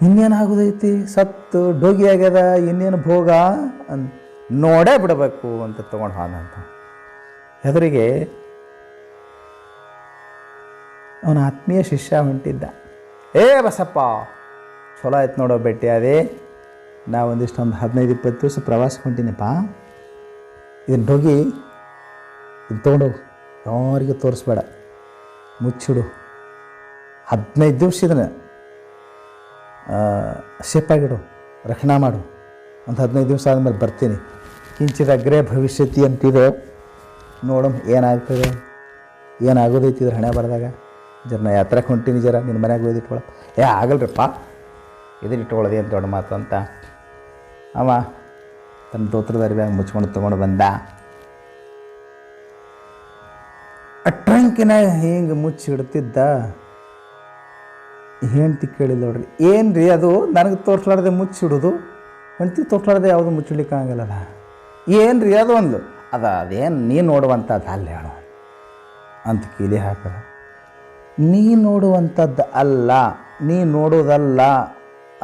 A: ಇನ್ನೇನಾಗೋದೈತಿ? ಸತ್ತು ಡೋಗಿ ಆಗ್ಯದ, ಇನ್ನೇನು ಭೋಗ ಅಂತ ನೋಡೇ ಬಿಡಬೇಕು ಅಂತ ತೊಗೊಂಡು ಹೋದಂತ. ಎದುರಿಗೆ ಅವನ ಆತ್ಮೀಯ ಶಿಷ್ಯ ಹೊಂಟಿದ್ದ. ಬಸಪ್ಪ, ಚಲೋ ಆಯ್ತು ನೋಡೋ ಭೇಟಿ ಅದೇ. ನಾ ಒಂದು 15-20 ದಿವಸ ಪ್ರವಾಸಕ್ಕೆ ಹೊಂಟೀನಿಪ್ಪ. ಇದನ್ನು ಹೋಗಿ ಇದು ತೊಗೊಂಡೋಗು, ಯಾರಿಗೆ ತೋರಿಸ್ಬೇಡ, ಮುಚ್ಚಿಡು. 15 ದಿವಸ ಇದನ್ನು ಸೇಫಾಗಿಡು, ರಕ್ಷಣಾ ಮಾಡು. ಒಂದು 15 ದಿವಸ ಆದಮೇಲೆ ಬರ್ತೀನಿ. ಕಿಂಚಿದಗ್ರೇ ಭವಿಷ್ಯತಿ ಅಂತಿದೆ. ನೋಡಮ್ ಏನಾಗ್ತದೆ, ಏನಾಗೋದೈತಿ ಇದ್ರ ಹಣೆ ಬರೆದಾಗ. ನಾ ಯಾತ್ರಕ್ಕೆ ಹೊಂಟೀನಿ, ನಿನ್ನ ಮನೆಯಾಗ ಓದಿಟ್ಕೊಳ್ಳ. ಆಗಲ್ರಿಪ್ಪ, ಇದನ್ನಿಟ್ಕೊಳ್ಳೋದು ಏನು ದೊಡ್ಡ ಮಾತು ಅಂತ ಅವ ತನ್ನ ದೋತ್ರದ ಅರಿವ್ಯಾಗ ಮುಚ್ಕೊಂಡು ತೊಗೊಂಡು ಬಂದ. ಆ ಟ್ರಂಕಿನಾಗ ಹಿಂಗೆ ಮುಚ್ಚಿ ಇಡ್ತಿದ್ದ. ಹೆಂಡ್ತಿ ಕೇಳಿಲ್ಲ ನೋಡ್ರಿ, ಏನು ರೀ ಅದು ನನಗೆ ತೋರಿಸ್ಲಾರ್ದೆ ಮುಚ್ಚಿಡೋದು, ಹೆಂಡ್ತಿ ತೋರಿಸ್ಲಾರ್ದೆ ಯಾವುದು ಮುಚ್ಚಿಡ್ಲಿಕ್ಕೆ ಆಗಲ್ಲಲ್ಲ, ಏನು ರೀ ಅದು ಒಂದು ಅದೇನು ನೀನು ನೋಡುವಂಥದ್ದು ಅಲ್ಲ ಹೇಳೋ ಅಂತ ಕೀಲಿ ಹಾಕದ. ನೀ ನೋಡುವಂಥದ್ದು ಅಲ್ಲ, ನೀ ನೋಡೋದಲ್ಲ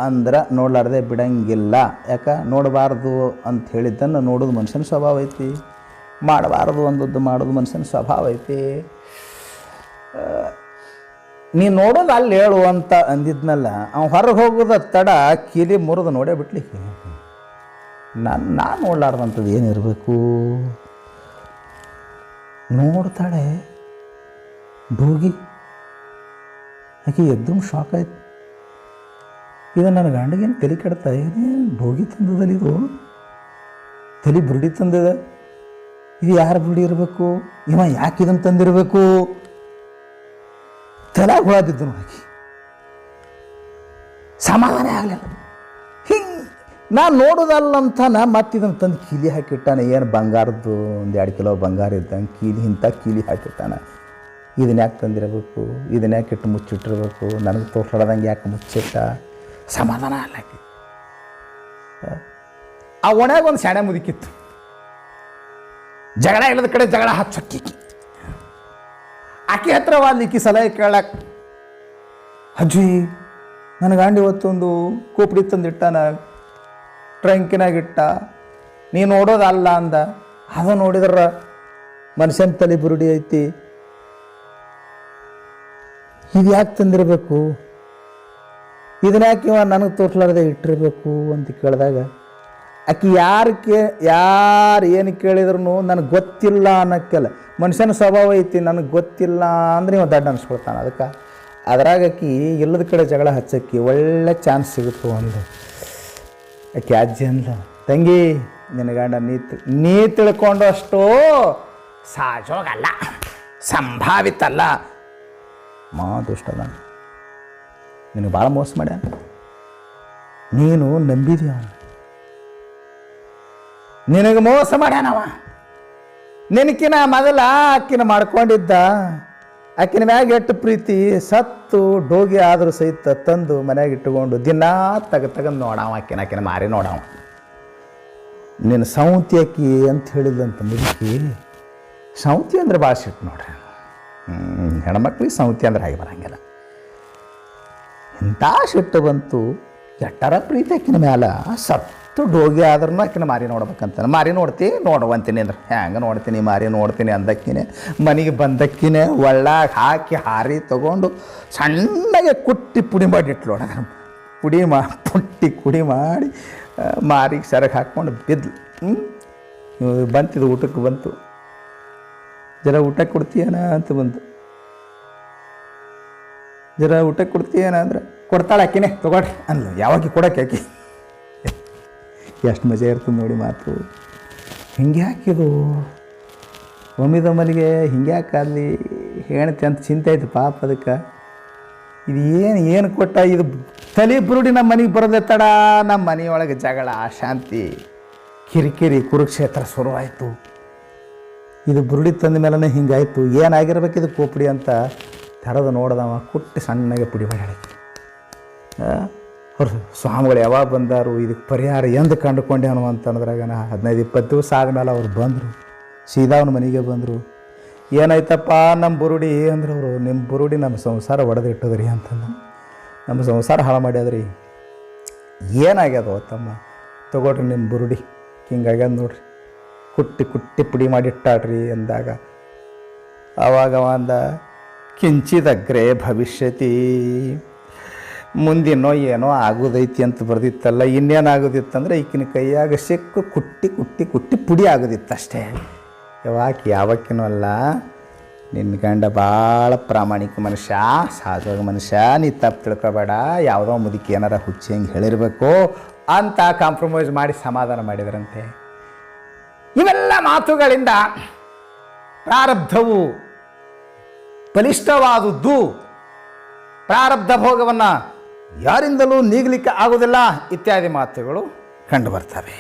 A: ಅಂದ್ರೆ ನೋಡ್ಲಾರ್ದೆ ಬಿಡಂಗಿಲ್ಲ. ಯಾಕೆ ನೋಡಬಾರ್ದು ಅಂತ ಹೇಳಿದ್ದನ್ನು ನೋಡೋದು ಮನುಷ್ಯನ ಸ್ವಭಾವ ಐತಿ, ಮಾಡಬಾರ್ದು ಅಂದದ್ದು ಮಾಡೋದು ಮನುಷ್ಯನ ಸ್ವಭಾವ ಐತಿ. ನೀ ನೋಡೋದು ಅಲ್ಲಿ ಹೇಳು ಅಂತ ಅಂದಿದ್ನಲ್ಲ, ಅವ್ನು ಹೊರಗೆ ಹೋಗೋದ ತಡ ಕೀಲಿ ಮುರಿದು ನೋಡೇ ಬಿಟ್ಲಿಕ್ಕೆ. ನಾ ನೋಡ್ಲಾರ್ದಂಥದ್ದು ಏನಿರಬೇಕು? ನೋಡ್ತಾಳೆ ಭೋಗಿ. ಆಕೆ ಎದ್ದು ಶಾಕ್ ಆಯ್ತು. ಇದು ನನ್ನ ಗಂಡಗೇನು ತಲೆ ಕೆಡ್ತಾ, ಏನೇನು ಭೋಗಿ ತಂದದಲ್ಲಿ ಇದು ತಲೆ ಬುರುಡಿ ತಂದದ. ಇದು ಯಾರು ಬುರುಡಿ ಇರಬೇಕು? ಇವ ಯಾಕೆ ಇದನ್ನು ತಂದಿರಬೇಕು? ತಲೆಗೆ ಹುಳ ಬಿದ್ದು ಆಕೆ ಸಮಾಧಾನ ಆಗಲಿಲ್ಲ. ಹಿಂಗೆ ನಾನು ನೋಡೋದಲ್ಲಂತ ಮತ್ತೆ ಇದನ್ನು ತಂದು ಕೀಲಿ ಹಾಕಿಟ್ಟಾನೆ. ಏನು ಬಂಗಾರದ್ದು 1-2 ಕಿಲೋ ಬಂಗಾರ ಇದ್ದಂಗೆ ಕೀಲಿ ಇಂಥ ಕೀಲಿ ಹಾಕಿಟ್ಟಾನೆ. ಇದನ್ನ ಯಾಕೆ ತಂದಿರಬೇಕು, ಇದನ್ನ ಯಾಕೆ ಇಟ್ಟು ಮುಚ್ಚಿಟ್ಟಿರ್ಬೇಕು, ನನಗೆ ತೋರ್ಸ್ಲಾರ್ದಂಗೆ ಯಾಕೆ ಮುಚ್ಚಿಟ್ಟ, ಸಮಾಧಾನ ಆಗ್ಲಾಕಿ. ಆ ಒಣಾಗ ಒಂದು ಶಾಣೆ ಮುದುಕಿತ್ತು. ಜಗಳ ಇಲ್ಲದ ಕಡೆ ಜಗಳ ಹಚ್ಚಕ್ಕಿ ಆಕೆ ಹತ್ರ ವಾದ್ಲಿಕ್ಕಿ ಸಲಹೆ ಕೇಳಕ್ಕೆ, ಅಜ್ಜಿ ನನ್ನ ಗಂಡ ಇವತ್ತೊಂದು ಕೋಪಡಿ ತಂದಿಟ್ಟಾನ, ಟ್ರಂಕಿನಾಗಿಟ್ಟ, ನೀನು ನೋಡೋದಲ್ಲ ಅಂದ. ಅದು ನೋಡಿದ್ರೆ ಮನುಷ್ಯನ ತಲೆ ಬುರುಡಿ ಐತಿ, ಇದು ಯಾಕೆ ತಂದಿರಬೇಕು, ಇದನ್ನ ಯಾಕೆ ಇವ ನನಗೆ ತೋರ್ಸ್ಲಾರ್ದೆ ಇಟ್ಟಿರಬೇಕು ಅಂತ ಕೇಳಿದಾಗ ಆಕೆ ಯಾರು ಏನು ಕೇಳಿದ್ರು ನನಗೆ ಗೊತ್ತಿಲ್ಲ ಅನ್ನೋಕ್ಕೆಲ್ಲ. ಮನುಷ್ಯನ ಸ್ವಭಾವ ಐತಿ, ನನಗೆ ಗೊತ್ತಿಲ್ಲ ಅಂದ್ರೆ ಇವ ದಡ್ಡ ಅನ್ಸ್ಕೊಳ್ತಾನೆ. ಅದಕ್ಕೆ ಅದ್ರಾಗ ಆಕಿ ಇಲ್ಲದ ಕಡೆ ಜಗಳ ಹಚ್ಚಕ್ಕಿ ಒಳ್ಳೆ ಚಾನ್ಸ್ ಸಿಗುತ್ತು ಒಂದು. ಆಕೆ ಅಜ್ಜಿ ಅಂದ, ತಂಗಿ ನಿನ್ನ ಗಂಡ ನೀ ತಿಳ್ಕೊಂಡು ಅಷ್ಟು ಸಹಜೋಗಲ್ಲ, ಸಂಭಾವಿತ ಅಲ್ಲ, ದುಷ್ಟದ, ನಿನಗೆ ಭಾಳ ಮೋಸ ಮಾಡ್ಯ, ನೀನು ನಂಬಿದೀಯ, ನಿನಗೆ ಮೋಸ ಮಾಡ್ಯಾನವ. ನಿನಕಿನ ಮೊದಲ ಆಕಿನ ಮಾಡ್ಕೊಂಡಿದ್ದ, ಆಕಿನ ಮ್ಯಾಗ ಎಷ್ಟು ಪ್ರೀತಿ, ಸತ್ತು ಡೋಗಿ ಆದರೂ ಸಹಿತ ತಂದು ಮನ್ಯಾಗ ಇಟ್ಟುಕೊಂಡು ದಿನ ತಗಂದು ನೋಡವ, ಆಕಿನ ಮಾರಿ ನೋಡವ. ನಿನ್ನ ಸೌಂತಿ ಆಕಿ ಅಂತ ಹೇಳಿದಂತ ಮುದುಕಿ, ಸೌಂತಿ ಅಂದ್ರೆ ಭಾಳ ಸಿಟ್ಟು ನೋಡ್ರಿ. ಹೆಣ್ಮಕ್ಳಿಗೆ ಸೌಂತಿ ಅಂದ್ರೆ ಹಾಗೆ ಬರಂಗಿಲ್ಲ. ಇಂಥ ಸಿಟ್ಟು ಬಂತು, ಎಟ್ಟರ ಪ್ರೀತಿ ಆಕಿನ ಮ್ಯಾಲ, ಸತ್ತು ಡೋಗಿ ಆದ್ರೂ ಆಕಿನ ಮಾರಿ ನೋಡ್ಬೇಕಂತ. ಮಾರಿ ನೋಡುವಂತೀನಿ ಅಂದ್ರೆ ಹೆಂಗೆ ನೋಡ್ತೀನಿ, ಮಾರಿ ನೋಡ್ತೀನಿ ಅಂದಕ್ಕಿನೇ ಮನೆಗೆ ಬಂದಕ್ಕಿನೇ ಒಳ್ಳಾಗ ಹಾಕಿ ಹಾರಿ ತೊಗೊಂಡು ಸಣ್ಣಗೆ ಕುಟ್ಟಿ ಪುಡಿ ಮಾಡಿ ಇಟ್ಲು ನೋಡ. ಪುಡಿ ಮಾಡಿ ಮಾರಿಗೆ ಸೆರಗೆ ಹಾಕ್ಕೊಂಡು ಬಿದ್ಲು. ಬಂತಿದ್ದು ಊಟಕ್ಕೆ ಬಂತು. ಜರ ಊಟಕ್ಕೆ ಕೊಡ್ತೀಯನ ಅಂತ ಬಂತು. ಜರ ಊಟಕ್ಕೆ ಕೊಡ್ತೀಯನ ಅಂದ್ರೆ ಕೊಡ್ತಾಳೆ ಆಕಿನೇ, ತೊಗೊಳ್ರಿ ಅನ್ಲು. ಯಾವಾಗ ಕೊಡೋಕೆ ಆಕಿ ಎಷ್ಟು ಮಜಾ ಇರ್ತದೆ ನೋಡಿ ಮಾತು. ಹಿಂಗೆ ಹಾಕಿದು ಒಮ್ಮಿದೊಮ್ಮಲಿಗೆ ಹಿಂಗೆ ಯಾಕಾಗಲಿ ಹೇಳ್ತಿ ಅಂತ ಚಿಂತೆ ಆಯ್ತು ಪಾಪ ಅದಕ್ಕೆ. ಇದು ಏನು ಕೊಟ್ಟ, ಇದು ತಲೆ ಬುರುಡಿ ನಮ್ಮ ಮನೆಗೆ ಬರೋದೇ ತಡ, ನಮ್ಮ ಮನೆಯೊಳಗೆ ಜಗಳ, ಶಾಂತಿ, ಕಿರಿಕಿರಿ, ಕುರುಕ್ಷೇತ್ರ ಶುರುವಾಯಿತು. ಇದು ಬುರುಡಿ ತಂದ ಮೇಲೇ ಹಿಂಗಾಯ್ತು. ಏನಾಗಿರ್ಬೇಕು ಇದು ಕೋಪಡಿ ಅಂತ ತೆರೆದು ನೋಡ್ದವ, ಕುಟ್ಟಿ ಸಣ್ಣಗೆ ಪುಡಿ ಮಾಡಿ ಹೇಳಕ್ಕೆ. ಅವ್ರು ಸ್ವಾಮಿಗಳು ಯಾವಾಗ ಬಂದಾರು, ಇದಕ್ಕೆ ಪರಿಹಾರ ಎಂದು ಕಂಡುಕೊಂಡೇನು ಅಂತಂದ್ರಾಗ 15-20 ದಿವಸ ಆದಮೇಲೆ ಅವ್ರು ಬಂದರು. ಸೀದಾ ಅವ್ನ ಮನೆಗೆ ಬಂದರು. ಏನಾಯ್ತಪ್ಪ ನಮ್ಮ ಬುರುಡಿ ಅಂದ್ರೆ ಅವರು, ನಿಮ್ಮ ಬುರುಡಿ ನಮ್ಮ ಸಂಸಾರ ಒಡೆದು ಇಟ್ಟದ್ರಿ ಅಂತಂದು. ನಮ್ಮ ಸಂಸಾರ ಹಾಳು ಮಾಡ್ಯದ್ರಿ. ಏನಾಗ್ಯದ ತಮ್ಮ, ತಗೊಳ್ರಿ ನಿಮ್ಮ ಬುರುಡಿ ಹಿಂಗಾಗ್ಯದ ನೋಡ್ರಿ, ಕುಟ್ಟಿ ಪುಡಿ ಮಾಡಿಟ್ಟಾಡ್ರಿ ಅಂದಾಗ ಆವಾಗ ಅಂದ, ಕಿಂಚಿದಗ್ರೆ ಭವಿಷ್ಯತಿ, ಮುಂದಿನೋ ಏನೋ ಆಗೋದೈತಿ ಅಂತ ಬರ್ದಿತ್ತಲ್ಲ, ಇನ್ನೇನು ಆಗೋದಿತ್ತಂದ್ರೆ ಈಕಿನ ಕೈಯಾಗ ಸಿಕ್ಕು ಕುಟ್ಟಿ ಪುಡಿ ಆಗೋದಿತ್ತು ಅಷ್ಟೇ. ಯಾವಕ್ಕಿನೂ ಅಲ್ಲ, ನಿನ್ನ ಗಂಡ ಭಾಳ ಪ್ರಾಮಾಣಿಕ ಮನುಷ್ಯ, ಸಹಜವಾಗಿ ಮನುಷ್ಯ, ನೀ ತಪ್ಪು ತಿಳ್ಕೊಬೇಡ, ಯಾವುದೋ ಮುದುಕಿ ಏನಾರ ಹುಚ್ಚಿ ಹಂಗೆ ಹೇಳಿರ್ಬೇಕು ಅಂತ ಕಾಂಪ್ರಮೈಸ್ ಮಾಡಿ ಸಮಾಧಾನ ಮಾಡಿದ್ರಂತೆ. ಇವೆಲ್ಲ ಮಾತುಗಳಿಂದ ಪ್ರಾರಬ್ಧವು ಬಲಿಷ್ಠವಾದದ್ದು, ಪ್ರಾರಬ್ಧ ಭೋಗವನ್ನು ಯಾರಿಂದಲೂ ನೀಗಲಿಕ್ಕೆ ಆಗೋದಿಲ್ಲ ಇತ್ಯಾದಿ ಮಾತುಗಳು ಕಂಡು ಬರ್ತವೆ.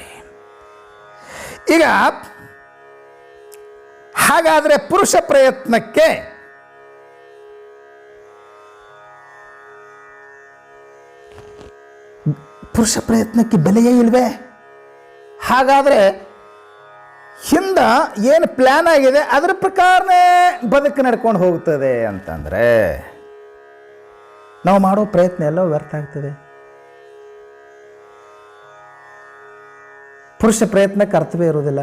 A: ಈಗ ಹಾಗಾದರೆ ಪುರುಷ ಪ್ರಯತ್ನಕ್ಕೆ ಬೆಲೆಯೇ ಇಲ್ವೇ? ಹಾಗಾದರೆ ಹಿಂದೆ ಏನು ಪ್ಲ್ಯಾನ್ ಆಗಿದೆ ಅದರ ಪ್ರಕಾರನೇ ಬದುಕು ನಡ್ಕೊಂಡು ಹೋಗ್ತದೆ ಅಂತಂದರೆ ನಾವು ಮಾಡೋ ಪ್ರಯತ್ನ ಎಲ್ಲ ವ್ಯರ್ಥ ಆಗ್ತದೆ. ಪುರುಷ ಪ್ರಯತ್ನಕ್ಕೆ ಅರ್ಥವೇ ಇರೋದಿಲ್ಲ.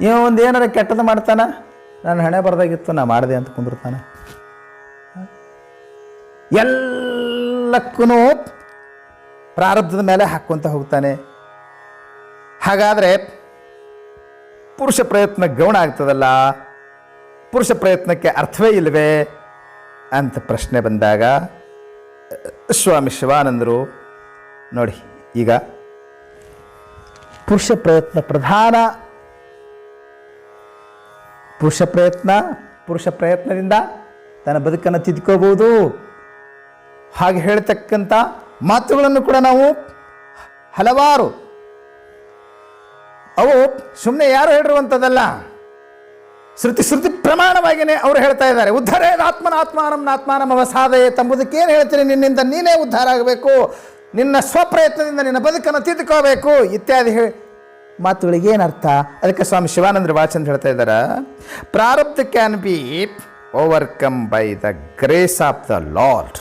A: ಇವ ಒಂದು ಏನಾರ ಕೆಟ್ಟದ್ದು ಮಾಡ್ತಾನೆ, ನಾನು ಹಣೆ ಬರ್ದಾಗಿತ್ತು ನಾ ಮಾಡಿದೆ ಅಂತ ಕುಂದಿರ್ತಾನೆ. ಎಲ್ಲಕ್ಕೂ ಪ್ರಾರಬ್ಧದ ಮೇಲೆ ಹಾಕ್ಕೊಂತ ಹೋಗ್ತಾನೆ. ಹಾಗಾದರೆ ಪುರುಷ ಪ್ರಯತ್ನ ಗೌಣ ಆಗ್ತದಲ್ಲ, ಪುರುಷ ಪ್ರಯತ್ನಕ್ಕೆ ಅರ್ಥವೇ ಇಲ್ಲವೇ ಅಂತ ಪ್ರಶ್ನೆ ಬಂದಾಗ ಸ್ವಾಮಿ ಶಿವಾನಂದರು ನೋಡಿ, ಈಗ ಪುರುಷ ಪ್ರಯತ್ನದಿಂದ ತನ್ನ ಬದುಕನ್ನು ತಿದ್ಕೋಬಹುದು. ಹಾಗೆ ಹೇಳ್ತಕ್ಕಂಥ ಮಾತುಗಳನ್ನು ಕೂಡ ನಾವು ಹಲವಾರು, ಅವು ಸುಮ್ಮನೆ ಯಾರು ಹೇಳಿರುವಂಥದ್ದಲ್ಲ, ಶ್ರುತಿ ಪ್ರಮಾಣವಾಗಿಯೇ ಅವರು ಹೇಳ್ತಾ ಇದ್ದಾರೆ. ಉದ್ಧಾರೇದ ಆತ್ಮಾನಂ ಅವಸಾದಯೇ ತಂಬುದಕ್ಕೇನು ಹೇಳ್ತೀನಿ, ನಿನ್ನಿಂದ ನೀನೇ ಉದ್ಧಾರ ಆಗಬೇಕು, ನಿನ್ನ ಸ್ವಪ್ರಯತ್ನದಿಂದ ನಿನ್ನ ಬದುಕನ್ನು ತಿದ್ದುಕೋಬೇಕು ಇತ್ಯಾದಿ ಮಾತುಗಳಿಗೆ ಏನರ್ಥ? ಅದಕ್ಕೆ ಸ್ವಾಮಿ ಶಿವಾನಂದರು ಭಾಳ ಚಂದ ಹೇಳ್ತಾ ಇದ್ದಾರೆ, prarabdha can be overcome by the grace of the Lord.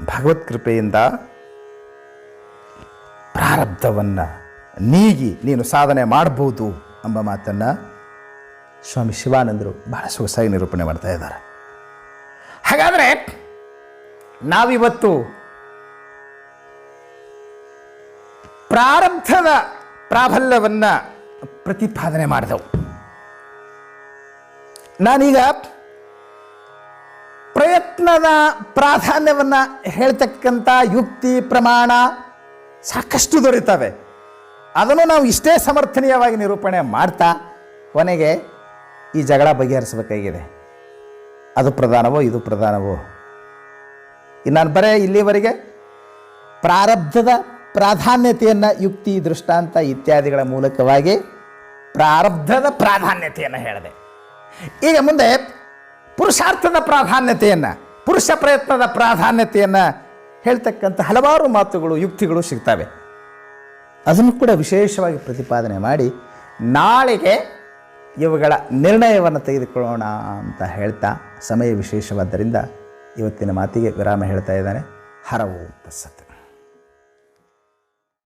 A: ಭಗವತ್ ಕೃಪೆಯಿಂದ ಪ್ರಾರಬ್ಧವನ್ನು ನೀಗಿ ನೀನು ಸಾಧನೆ ಮಾಡಬಹುದು ಎಂಬ ಮಾತನ್ನು ಸ್ವಾಮಿ ಶಿವಾನಂದರು ಬಹಳ ಸೊಗಸಾಗಿ ನಿರೂಪಣೆ ಮಾಡ್ತಾ ಇದ್ದಾರೆ. ಹಾಗಾದರೆ ನಾವಿವತ್ತು ಪ್ರಾರಬ್ಧದ ಪ್ರಾಬಲ್ಯವನ್ನು ಪ್ರತಿಪಾದನೆ ಮಾಡಿದೆವು. ನಾನೀಗ ಪ್ರಯತ್ನದ ಪ್ರಾಧಾನ್ಯವನ್ನು ಹೇಳ್ತಕ್ಕಂಥ ಯುಕ್ತಿ ಪ್ರಮಾಣ ಸಾಕಷ್ಟು ದೊರೀತವೆ. ಅದನ್ನು ನಾವು ಇಷ್ಟೇ ಸಮರ್ಥನೀಯವಾಗಿ ನಿರೂಪಣೆ ಮಾಡ್ತಾ ಕೊನೆಗೆ ಈ ಜಗಳ ಬಗೆಹರಿಸಬೇಕಾಗಿದೆ. ಅದು ಪ್ರಧಾನವೋ ಇದು ಪ್ರಧಾನವೋ? ನಾನು ಬರೇ ಇಲ್ಲಿವರೆಗೆ ಪ್ರಾರಬ್ಧದ ಪ್ರಾಧಾನ್ಯತೆಯನ್ನು ಯುಕ್ತಿ ದೃಷ್ಟಾಂತ ಇತ್ಯಾದಿಗಳ ಮೂಲಕವಾಗಿ ಪ್ರಾರಬ್ಧದ ಪ್ರಾಧಾನ್ಯತೆಯನ್ನು ಹೇಳಿದೆ. ಈಗ ಮುಂದೆ ಪುರುಷಾರ್ಥದ ಪ್ರಾಧಾನ್ಯತೆಯನ್ನು, ಪುರುಷ ಪ್ರಯತ್ನದ ಪ್ರಾಧಾನ್ಯತೆಯನ್ನು ಹೇಳ್ತಕ್ಕಂಥ ಹಲವಾರು ಮಾತುಗಳು ಯುಕ್ತಿಗಳು ಸಿಗ್ತವೆ. ಅದನ್ನು ಕೂಡ ವಿಶೇಷವಾಗಿ ಪ್ರತಿಪಾದನೆ ಮಾಡಿ ನಾಳೆಗೆ ಇವುಗಳ ನಿರ್ಣಯವನ್ನು ತೆಗೆದುಕೊಳ್ಳೋಣ ಅಂತ ಹೇಳ್ತಾ, ಸಮಯ ವಿಶೇಷವಾದ್ದರಿಂದ ಇವತ್ತಿನ ಮಾತಿಗೆ ವಿರಾಮ ಹೇಳ್ತಾ ಇದ್ದಾನೆ. ಹರ ಓಂ ತತ್ಸತ್.